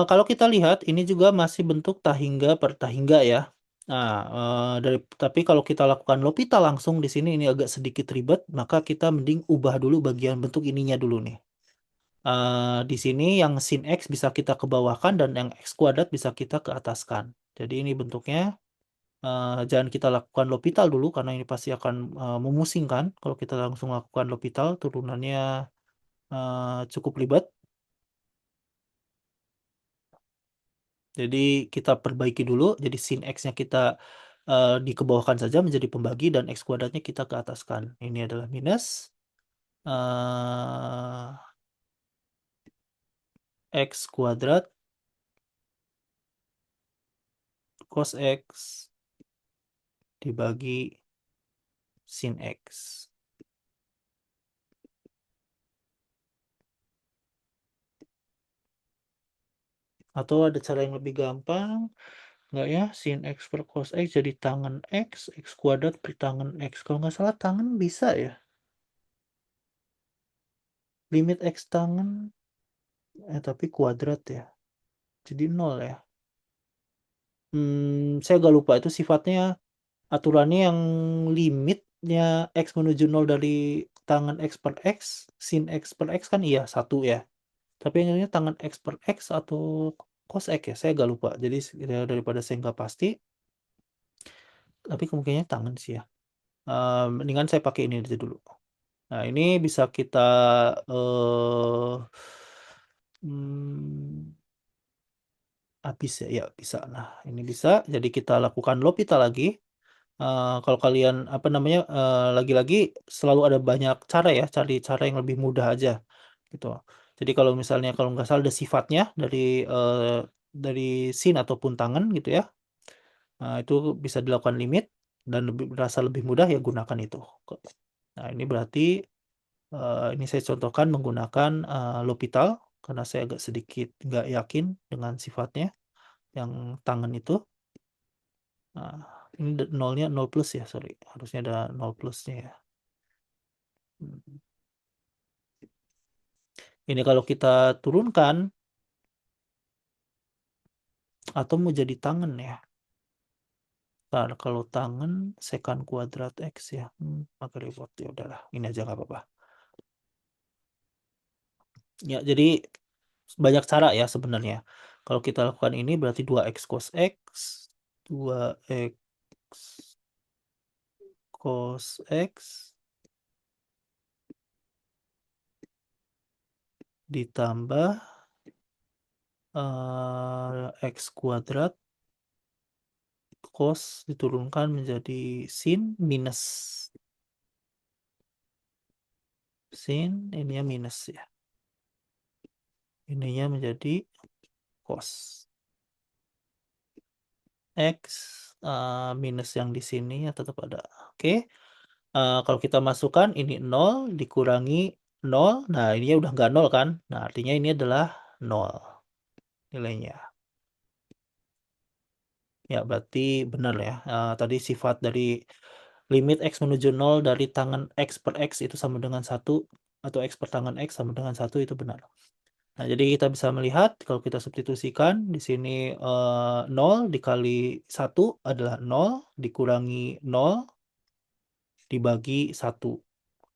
Kalau kita lihat ini juga masih bentuk tahingga per tahingga ya. Nah, tapi kalau kita lakukan L'Hopital langsung di sini ini agak sedikit ribet, maka kita mending ubah dulu bagian bentuk ininya dulu nih. Di sini yang sin X bisa kita ke bawahkan dan yang X kuadrat bisa kita ke ataskan. Jadi ini bentuknya jangan kita lakukan L'Hopital dulu karena ini pasti akan memusingkan. Kalau kita langsung lakukan L'Hopital turunannya cukup ribet. Jadi kita perbaiki dulu. Jadi sin X-nya kita dikebawahkan saja menjadi pembagi dan X kuadratnya kita ke ataskan. Ini adalah minus X kuadrat cos X dibagi sin X. Atau ada cara yang lebih gampang. Nggak ya, sin X per cos X jadi tangen X kuadrat per tangen X. Kalau nggak salah tangen bisa ya. Limit X tangen, tapi kuadrat ya. Jadi 0 ya. Saya agak lupa itu sifatnya aturannya yang limit limitnya X menuju 0 dari tangan X per X, sin X per X kan iya 1 ya. Tapi yang ini tangan X per X atau cos X ya? Saya agak lupa. Jadi daripada saya nggak pasti, tapi kemungkinannya tangan sih ya. Mendingan saya pakai ini aja dulu. Nah, ini bisa kita habis ya? Ya, bisa. Nah, ini bisa. Jadi kita lakukan L'Hopital lagi. Kalau kalian lagi-lagi selalu ada banyak cara ya, cari cara yang lebih mudah aja gitu. Jadi kalau misalnya kalau nggak salah ada sifatnya dari sin ataupun tangan gitu ya. Itu bisa dilakukan limit dan berasa lebih mudah ya gunakan itu. Nah, ini berarti ini saya contohkan menggunakan L'Hopital karena saya agak sedikit nggak yakin dengan sifatnya yang tangan itu. Nah, ini nolnya 0 plus ya, sorry. Harusnya ada 0 plusnya ya. Ini kalau kita turunkan atau mau jadi tangan ya. Ntar kalau tangan secant kuadrat X ya. Pakai report ya udahlah. Ini aja nggak apa-apa. Ya, jadi banyak cara ya sebenarnya. Kalau kita lakukan ini berarti 2X cos X, 2X cos X ditambah X kuadrat cos diturunkan menjadi sin minus sin, ininya minus ya. Ininya menjadi cos X minus yang di sini ya tetap ada. Oke. Kalau kita masukkan ini 0 dikurangi 0. Nah, ininya udah nggak 0 kan? Nah, artinya ini adalah 0 nilainya. Ya, berarti benar ya. Tadi sifat dari limit X menuju 0 dari tangan X per X itu sama dengan 1 atau X per tangan X sama dengan 1 itu benar. Nah, jadi kita bisa melihat kalau kita substitusikan di sini 0 dikali 1 adalah 0 dikurangi 0 dibagi 1.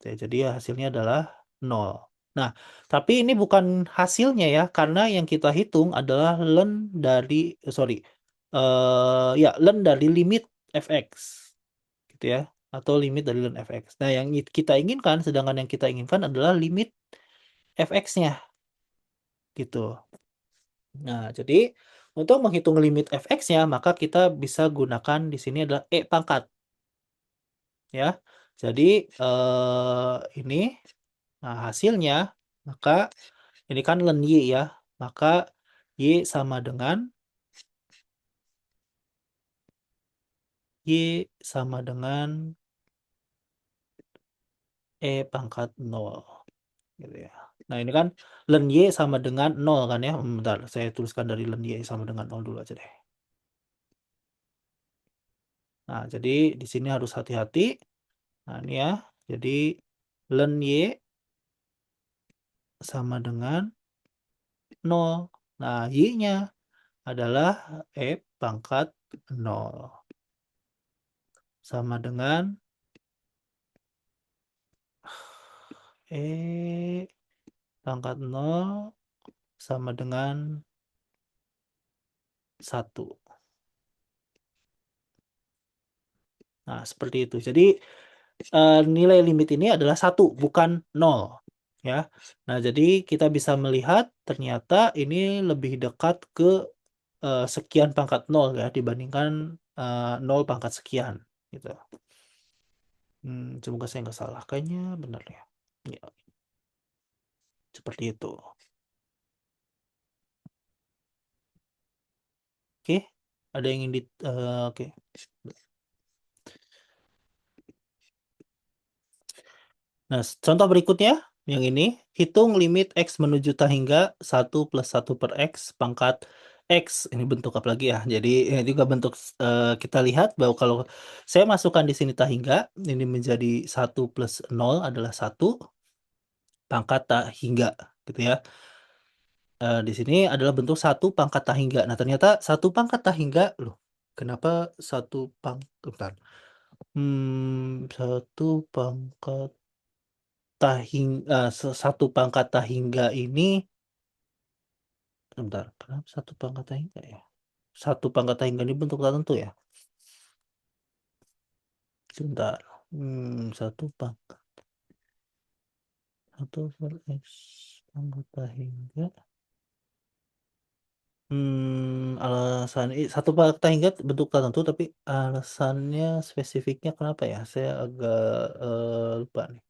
Jadi ya hasilnya adalah 0. Nah, tapi ini bukan hasilnya ya, karena yang kita hitung adalah ln dari ln dari limit fx gitu ya, atau limit dari ln fx. Nah, yang kita inginkan, sedangkan yang kita inginkan adalah limit fx-nya gitu. Nah, jadi untuk menghitung limit fx-nya, maka kita bisa gunakan di sini adalah E pangkat ya. Jadi ini hasilnya, maka ini kan ln Y ya, maka Y sama dengan E pangkat 0 gitu ya. Nah, ini kan ln Y sama dengan 0 kan ya. Bentar, saya tuliskan dari ln Y sama dengan 0 dulu aja deh. Nah, jadi di sini harus hati-hati. Nah, ini ya. Jadi ln Y sama dengan 0. Nah, Y-nya adalah E pangkat 0. Sama dengan E pangkat 0 sama dengan 1. Nah, seperti itu. Jadi nilai limit ini adalah 1, bukan 0 ya. Nah, jadi kita bisa melihat ternyata ini lebih dekat ke sekian pangkat 0 ya dibandingkan 0 pangkat sekian gitu. Semoga saya nggak salah. Kayaknya benar ya. Ya, seperti itu. Oke, ada yang ingin oke. Nah, contoh berikutnya yang ini, hitung limit X menuju hingga 1 plus 1 per X pangkat X. Ini bentuk apa lagi ya? Jadi ini juga bentuk kita lihat bahwa kalau saya masukkan di sini hingga, ini menjadi 1 plus 0 adalah 1 pangkat hingga gitu ya. Di sini adalah bentuk 1 pangkat hingga. Nah, ternyata 1 pangkat hingga loh. Kenapa 1 bentar. 1 pangkat satu pangkat tahingga ini bentar, kenapa 1 pangkat tahingga ya? 1 pangkat tahingga ini bentuk tak tentu ya? Sebentar, 1 pangkat 1 per X pangkat tahingga, alasan 1 pangkat tahingga bentuk tak tentu, tapi alasannya spesifiknya kenapa ya? Saya agak, lupa nih.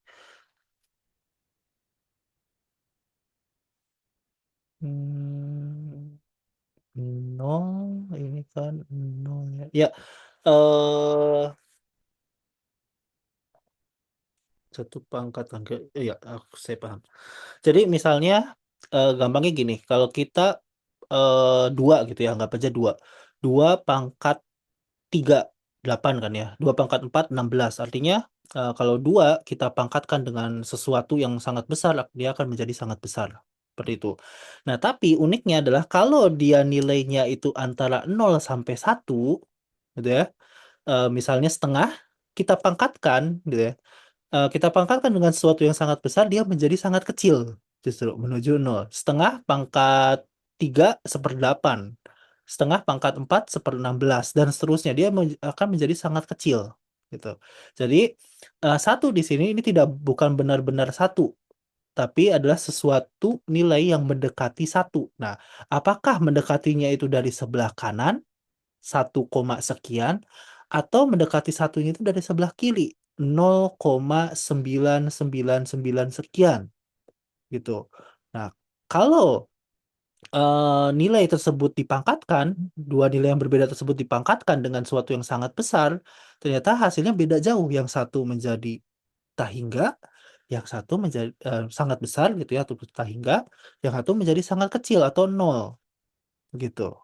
Mmm. 0 ini kan 0 ya. Ya, 1 pangkat angka iya, saya paham. Jadi misalnya, gampangnya gini, kalau kita, 2 gitu ya, anggap aja 2. 2 pangkat 3 8 kan ya, 2 pangkat 4 16. Artinya, kalau 2 kita pangkatkan dengan sesuatu yang sangat besar, dia akan menjadi sangat besar, seperti itu. Nah, tapi uniknya adalah kalau dia nilainya itu antara 0 sampai 1 gitu ya, misalnya setengah, kita pangkatkan gitu ya, kita pangkatkan dengan sesuatu yang sangat besar, dia menjadi sangat kecil justru menuju 0. Setengah pangkat 3 1/8, setengah pangkat 4 1/16 dan seterusnya. Dia akan menjadi sangat kecil gitu. Jadi, 1 di sini ini bukan benar-benar 1, tapi adalah sesuatu nilai yang mendekati 1. Nah, apakah mendekatinya itu dari sebelah kanan 1, sekian, atau mendekati satunya itu dari sebelah kiri 0,999 sekian gitu. Nah, kalau, nilai tersebut dipangkatkan, 2 nilai yang berbeda tersebut dipangkatkan dengan suatu yang sangat besar, ternyata hasilnya beda jauh. Yang satu menjadi tahingga, yang satu menjadi, sangat besar gitu ya, atau tahingga, yang satu menjadi sangat kecil atau 0 gitu.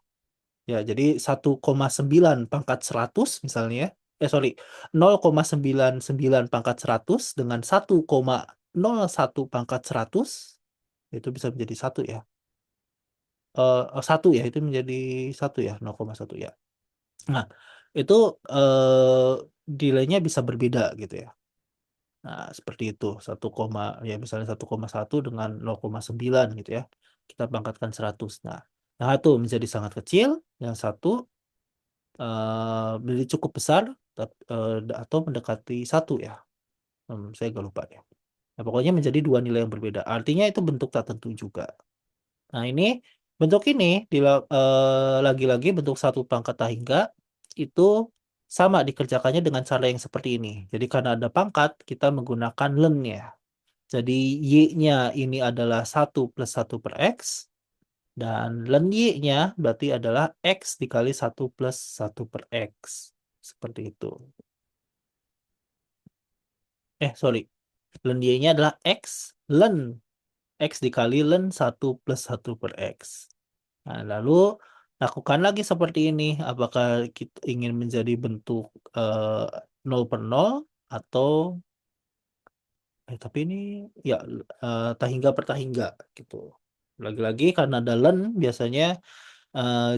Ya, jadi 1,9 pangkat 100 misalnya ya, sorry, 0,99 pangkat 100 dengan 1,01 pangkat 100 itu bisa menjadi 1 ya, 1 ya, itu menjadi 1 ya, 0,1 ya. Nah, itu, nilainya bisa berbeda gitu ya. Nah, seperti itu, ya misalnya 1,1 dengan 0,9 gitu ya, kita pangkatkan 100. Nah, yang satu menjadi sangat kecil, yang satu beli cukup besar atau mendekati 1 ya, saya agak lupa deh. Nah, pokoknya menjadi 2 nilai yang berbeda, artinya itu bentuk tak tentu juga. Nah, ini bentuk ini lagi-lagi bentuk 1 pangkat tahingga itu sama dikerjakannya dengan cara yang seperti ini. Jadi karena ada pangkat, kita menggunakan len ya. Jadi Y-nya ini adalah 1 plus 1 per X, dan len Y-nya berarti adalah X dikali 1 plus 1 per X. Seperti itu. Sorry. Len Y-nya adalah X, len X dikali len 1 plus 1 per X. Nah, lalu lakukan lagi seperti ini. Apakah kita ingin menjadi bentuk 0 per 0 atau tapi ini ya tahingga per tahingga gitu. Lagi-lagi karena ada len biasanya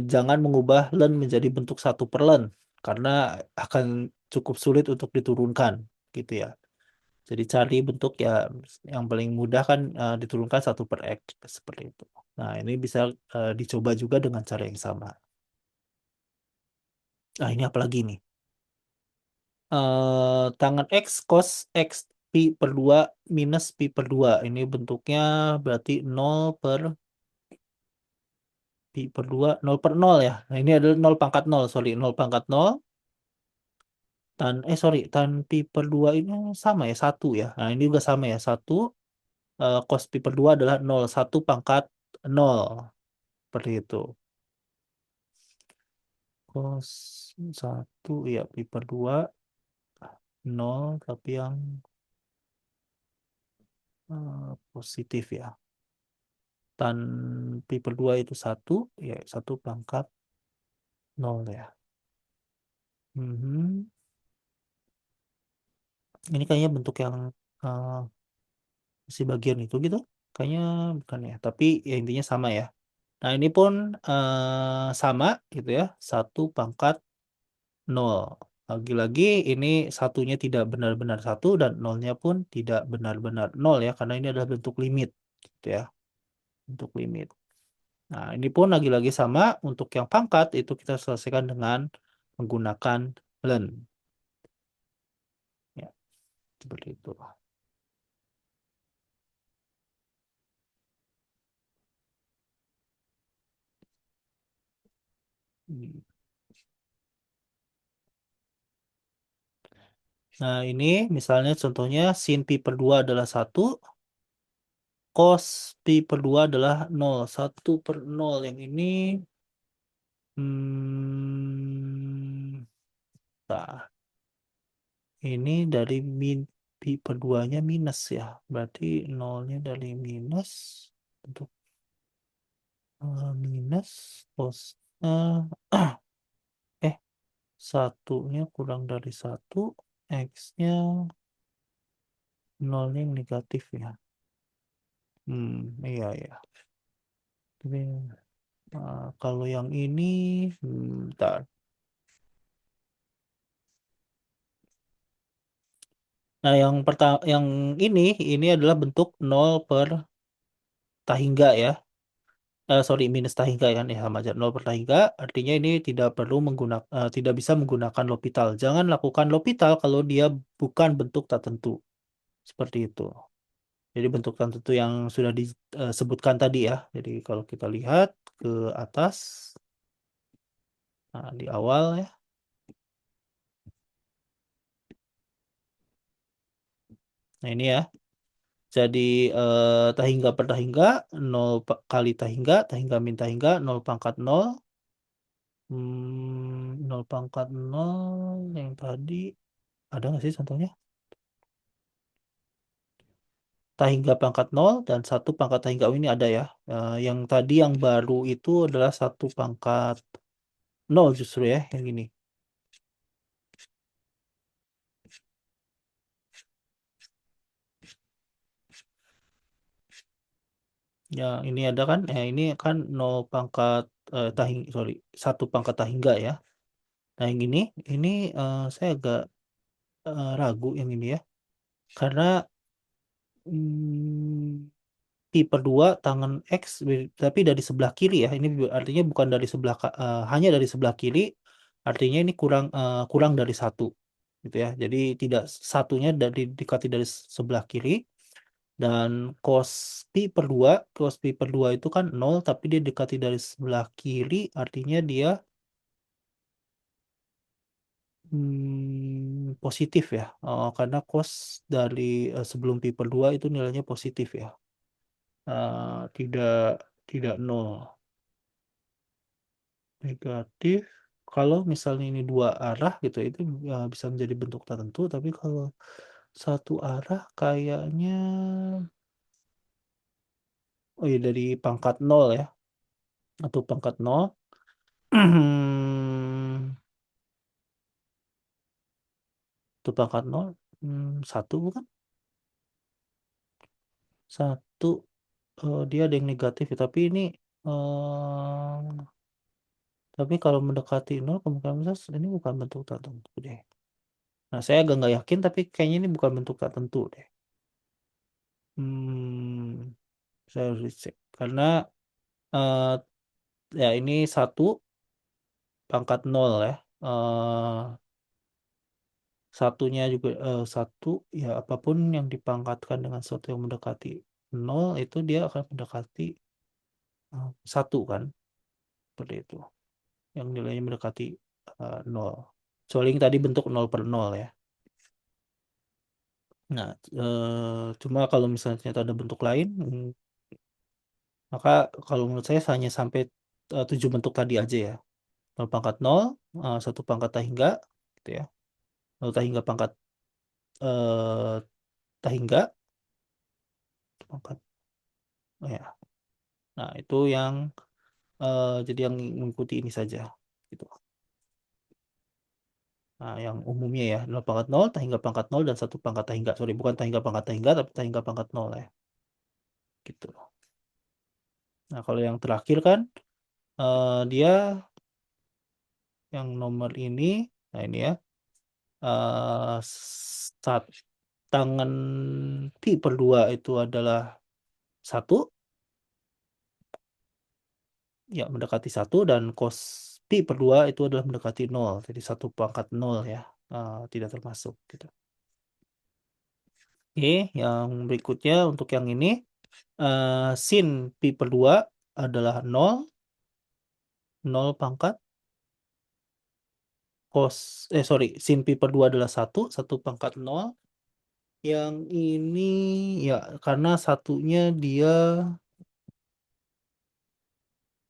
jangan mengubah len menjadi bentuk 1 per len, karena akan cukup sulit untuk diturunkan, gitu ya. Jadi cari bentuk ya yang paling mudah kan, diturunkan 1 per X, seperti itu. Nah, ini bisa, dicoba juga dengan cara yang sama. Nah, ini apalagi nih, tangan X cos X pi per 2 minus pi per 2. Ini bentuknya berarti 0 per pi per 2, 0 per 0 ya. Nah, ini adalah 0 pangkat 0, sorry, 0 pangkat 0 sorry, tan pi per 2 ini sama ya, 1 ya. Nah, ini juga sama ya, 1, cos pi per 2 adalah 0, 1 pangkat 0, seperti itu. Cos 1 ya, pi per 2 0, tapi yang positif ya. Tan pi per 2 itu 1, ya 1 pangkat 0 ya. Mhm. Ini kayaknya bentuk yang, eee, si bagian itu gitu? Kayaknya bukan ya, tapi ya intinya sama ya. Nah, ini pun, sama gitu ya, 1 pangkat 0. Lagi-lagi ini satunya tidak benar-benar 1 dan nolnya pun tidak benar-benar 0 ya, karena ini adalah bentuk limit, gitu ya, bentuk limit. Nah, ini pun lagi-lagi sama, untuk yang pangkat itu kita selesaikan dengan menggunakan len. Ya, seperti itu. Hmm. Nah, ini misalnya contohnya sin pi per 2 adalah 1, cos pi per 2 adalah 0. 1 per 0 yang ini, nah, ini dari pi per 2-nya minus ya. Berarti nolnya dari minus untuk minus cos satunya kurang dari 1, X-nya nolnya yang negatif ya. Iya ya. Tapi kalau yang ini, bentar. Nah, yang ini adalah bentuk 0 per tahingga ya. Sorry, minus tahingga kan ya, sama aja 0 per tahingga, artinya ini tidak bisa menggunakan L'Hopital. Jangan lakukan L'Hopital kalau dia bukan bentuk tak tentu. Seperti itu. Jadi bentuk tak tentu yang sudah disebutkan tadi ya. Jadi kalau kita lihat ke atas, nah, di awal ya. Nah, ini ya. Jadi tahingga per tahingga 0 kali tahingga, tahingga min tahingga 0 pangkat 0. 0 pangkat 0 yang tadi ada nggak sih contohnya? Tahingga pangkat 0 dan 1 pangkat tahingga, ini ada ya. Yang tadi yang baru itu adalah 1 pangkat 0 justru ya, yang ini. Ya, ini ada kan? Ini kan 0 pangkat sorry, 1 pangkat tahingga ya. Nah, yang ini saya agak ragu yang ini ya. Karena pi per 2 tangan X tapi dari sebelah kiri ya. Ini artinya bukan dari sebelah hanya dari sebelah kiri. Artinya ini kurang dari 1 gitu ya. Jadi tidak satunya dikati dari sebelah kiri. Dan cos pi per 2 itu kan 0 tapi dia dikati dari sebelah kiri, artinya dia positif ya. Karena cos dari sebelum pi per 2 itu nilainya positif ya. Tidak 0. Negatif. Kalau misalnya ini dua arah gitu, itu bisa menjadi bentuk tertentu, tapi kalau satu arah kayaknya, oh iya, dari pangkat 0 ya, atau pangkat 0. Itu pangkat 0, 1 bukan? 1, dia ada yang negatif ya, tapi ini tapi kalau mendekati 0 kemungkinan besar ini bukan bentuk tertentu deh. Nah, saya agak nggak yakin, tapi kayaknya ini bukan bentuk tertentu deh. Saya harus cek karena ya ini 1 pangkat 0 ya. Satunya juga 1 ya, apapun yang dipangkatkan dengan sesuatu yang mendekati 0 itu dia akan mendekati 1 kan, seperti itu. Yang nilainya mendekati 0. Soalnya yang tadi bentuk 0 per 0 ya. Nah, cuma kalau misalnya ternyata ada bentuk lain, maka kalau menurut saya hanya sampai 7 bentuk tadi aja ya. 0 pangkat 0, 1 pangkat tahingga gitu ya. 0 tahingga pangkat tahingga pangkat, oh ya. Nah, itu yang jadi yang mengikuti ini saja gitu. Nah, yang umumnya ya 0 pangkat 0, tahingga pangkat 0 dan 1 pangkat tahingga. Sorry, bukan tahingga pangkat tahingga tapi tahingga pangkat 0 ya. Gitu. Nah, kalau yang terakhir kan dia yang nomor ini, nah ini ya. Saat tangen pi/2 itu adalah 1, ya mendekati 1 dan cos pi/2 itu adalah mendekati 0, jadi 1/0 ya, tidak termasuk gitu. Oke, yang berikutnya untuk yang ini, sin pi/2 adalah 0, 0 sin pi/2 adalah 1, 1/0. Yang ini ya karena satunya dia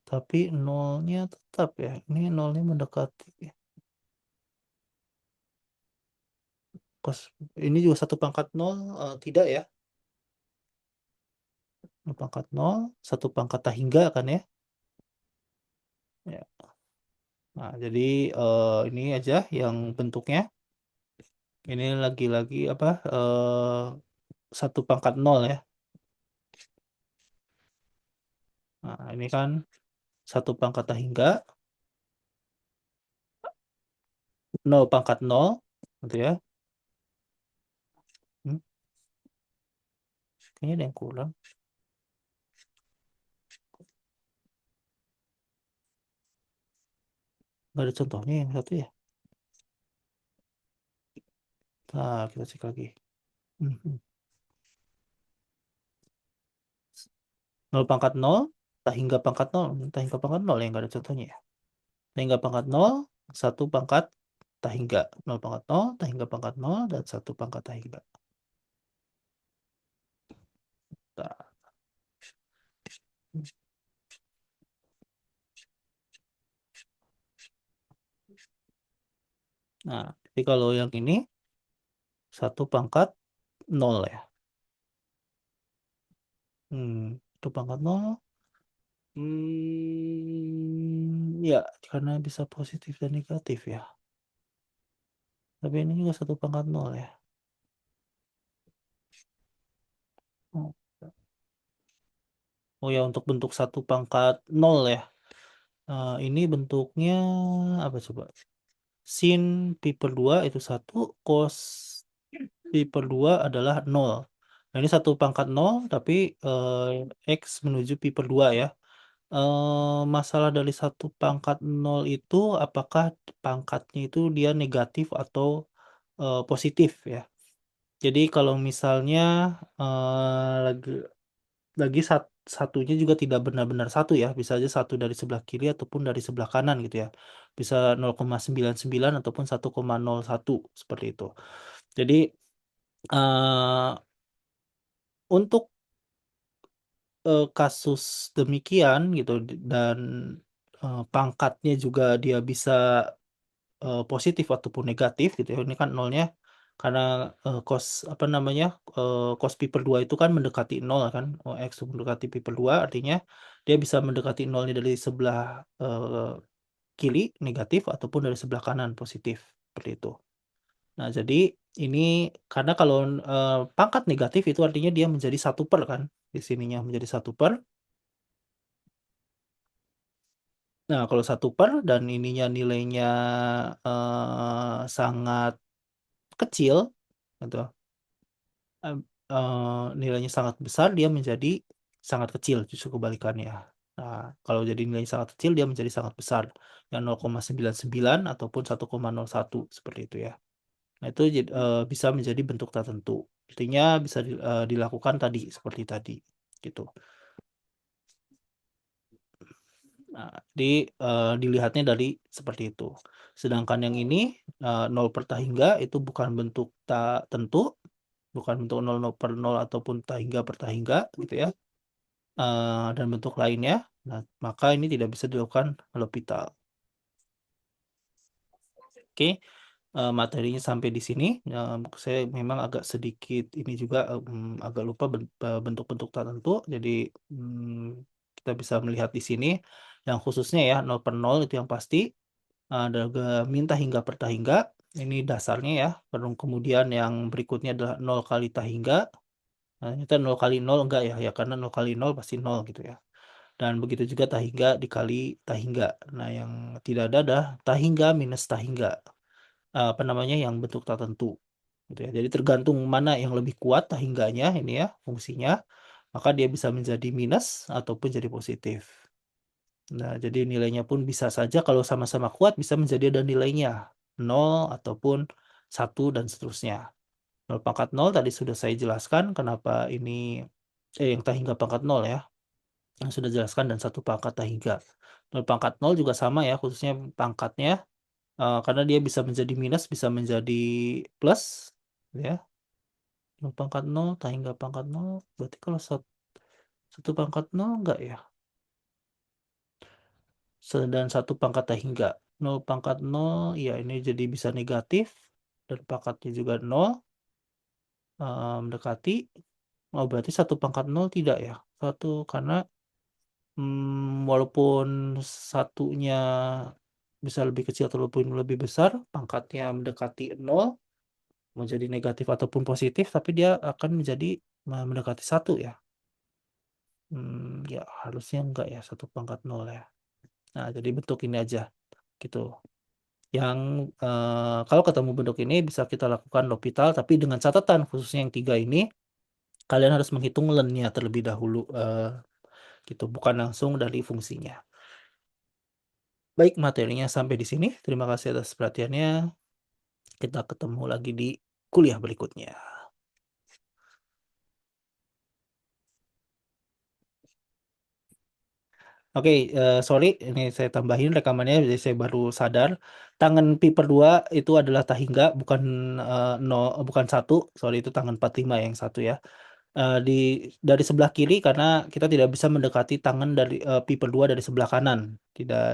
tapi nolnya tetap ya, ini nolnya mendekati cos ini juga 1/0, tidak ya? 0/0, 1/tak kan ya? Ya. Nah jadi, ini aja yang bentuknya. Ini lagi-lagi apa, 1/0 ya. Nah ini kan 1/0, 0/0 gitu ya. Mmm, kayaknya ada yang kurang. Nggak ada contohnya yang satu ya? Nah, kita cek lagi. Mhm. 0/0, tak hingga pangkat 0 ya nggak ada contohnya ya? Tak hingga pangkat 0, 1 pangkat tak hingga, 0/0, tak hingga pangkat 0, dan 1 pangkat tak hingga. Nah, jadi kalau yang ini 1/0 ya? 1/0, ya karena bisa positif dan negatif ya. Tapi ini juga 1/0 ya? Oh. Oh ya untuk bentuk 1/0 ya? Ini bentuknya apa coba? Sin pi/2 itu 1, cos pi/2 adalah 0. Nah ini 1/0 tapi, X menuju pi/2 ya. Masalah dari 1/0 itu apakah pangkatnya itu dia negatif atau, positif ya. Jadi kalau misalnya, satunya juga tidak benar-benar 1 ya, bisa aja 1 dari sebelah kiri ataupun dari sebelah kanan gitu ya. Bisa 0,99 ataupun 1,01 seperti itu. Jadi, eee, untuk, kasus demikian gitu dan, pangkatnya juga dia bisa, positif ataupun negatif gitu ya, ini kan nolnya karena, cos apa namanya, cos pi/2 itu kan mendekati 0 kan, X mendekati pi/2 artinya dia bisa mendekati nolnya dari sebelah, kiri negatif ataupun dari sebelah kanan positif, seperti itu. Nah jadi ini karena kalau, pangkat negatif itu artinya dia menjadi 1/, kan, di sininya menjadi 1/. Nah kalau 1/, dan ininya nilainya, sangat kecil gitu, nilainya sangat besar dia menjadi sangat kecil justru kebalikannya. Nah kalau jadi nilainya sangat kecil dia menjadi sangat besar, yang 0,99 ataupun 1,01 seperti itu ya. Nah itu bisa menjadi bentuk tertentu. Artinya bisa dilakukan tadi, seperti tadi, gitu. Nah, dilihatnya dari seperti itu. Sedangkan yang ini, 0/tak itu bukan bentuk tak tentu, bukan bentuk 0/0 ataupun tak hingga gitu ya, dan bentuk lainnya. Nah, maka ini tidak bisa dilakukan L'Hopital. Oke. Materinya sampai di sini, saya memang agak sedikit ini juga, agak lupa bentuk-bentuk tertentu. Jadi, kita bisa melihat di sini yang khususnya ya 0/0 itu yang pasti, ada min hingga per hingga, ini dasarnya ya. Kemudian yang berikutnya adalah 0 kali hingga. Nah ternyata 0 kali 0 enggak ya, ya karena 0 kali 0 pasti 0 gitu ya. Dan begitu juga hingga dikali hingga. Nah yang tidak ada adalah hingga minus hingga. apa namanya, yang bentuk tak tentu, gitu ya. Jadi tergantung mana yang lebih kuat tahingganya ini ya, fungsinya, maka dia bisa menjadi minus ataupun jadi positif. Nah, jadi nilainya pun bisa saja kalau sama-sama kuat bisa menjadi ada nilainya, 0 ataupun 1 dan seterusnya. 0 pangkat 0 tadi sudah saya jelaskan kenapa ini yang tahingga pangkat 0 ya, yang sudah jelaskan dan 1 pangkat tahingga. 0 pangkat 0 juga sama ya, khususnya pangkatnya, karena dia bisa menjadi minus, bisa menjadi plus, ya. 0 pangkat 0 tahingga pangkat 0, berarti kalau 1 pangkat 0 enggak ya? Dan 1 pangkat tahingga. 0 pangkat 0, ya ini jadi bisa negatif, dan pangkatnya juga 0, mendekati. Oh, berarti 1 pangkat 0 tidak ya? Karena walaupun satunya bisa lebih kecil ataupun lebih besar, pangkatnya mendekati 0, mau jadi negatif ataupun positif, tapi dia akan menjadi mendekati 1 ya? Ya harusnya enggak ya, 1 pangkat 0 ya. Nah, jadi bentuk ini aja, gitu. Yang, kalau ketemu bentuk ini bisa kita lakukan L'Hopital, tapi dengan catatan khususnya yang 3 ini, kalian harus menghitung len-nya terlebih dahulu, gitu, bukan langsung dari fungsinya. Baik, materinya sampai di sini. Terima kasih atas perhatiannya. Kita ketemu lagi di kuliah berikutnya. Oke, sorry ini saya tambahin rekamannya, jadi saya baru sadar. Tangan pi per 2 itu adalah tahingga, bukan, bukan 1, sorry itu tangan 45 yang 1 ya. Dari sebelah kiri karena kita tidak bisa mendekati tangan dari, pi per 2 dari sebelah kanan. Tidak,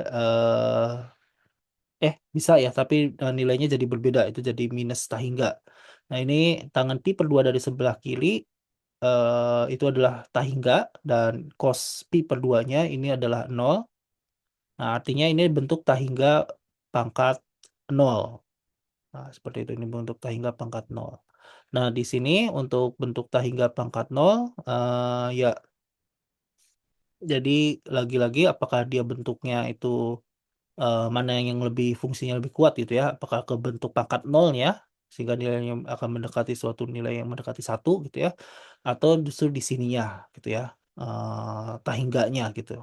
bisa ya, tapi, nilainya jadi berbeda, itu jadi minus tahingga. Nah, ini tangan pi per 2 dari sebelah kiri, itu adalah tahingga dan cos pi per 2-nya ini adalah 0. Nah, artinya ini bentuk tahingga pangkat 0. Nah, seperti itu, ini bentuk tahingga pangkat 0. Nah, di sini untuk bentuk tahingga pangkat 0, ya jadi lagi-lagi apakah dia bentuknya itu, mana yang lebih fungsinya lebih kuat gitu ya, apakah ke bentuk pangkat 0-nya, sehingga nilainya akan mendekati suatu nilai yang mendekati 1 gitu ya, atau justru di sininya gitu ya, tahingganya gitu.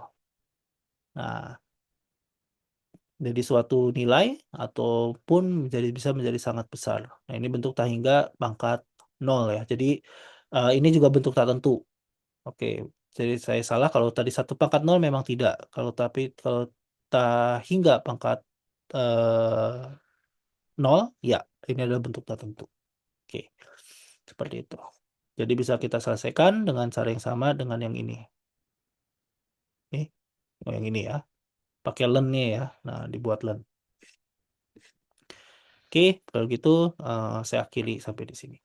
Nah, jadi suatu nilai ataupun bisa menjadi sangat besar. Nah, ini bentuk tahingga pangkat 0 ya. Jadi, ini juga bentuk tak tentu. Oke, jadi saya salah kalau tadi 1 pangkat 0 memang tidak, kalau tahingga pangkat, eee, 0 ya, ini adalah bentuk tak tentu. Oke, seperti itu. Jadi bisa kita selesaikan dengan cara yang sama dengan yang ini. Nih, yang ini ya, pakai len-nya ya. Nah, dibuat len. Oke, kalau gitu, saya akhiri sampai di sini.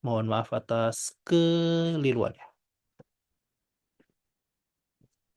Mohon maaf atas keliruannya.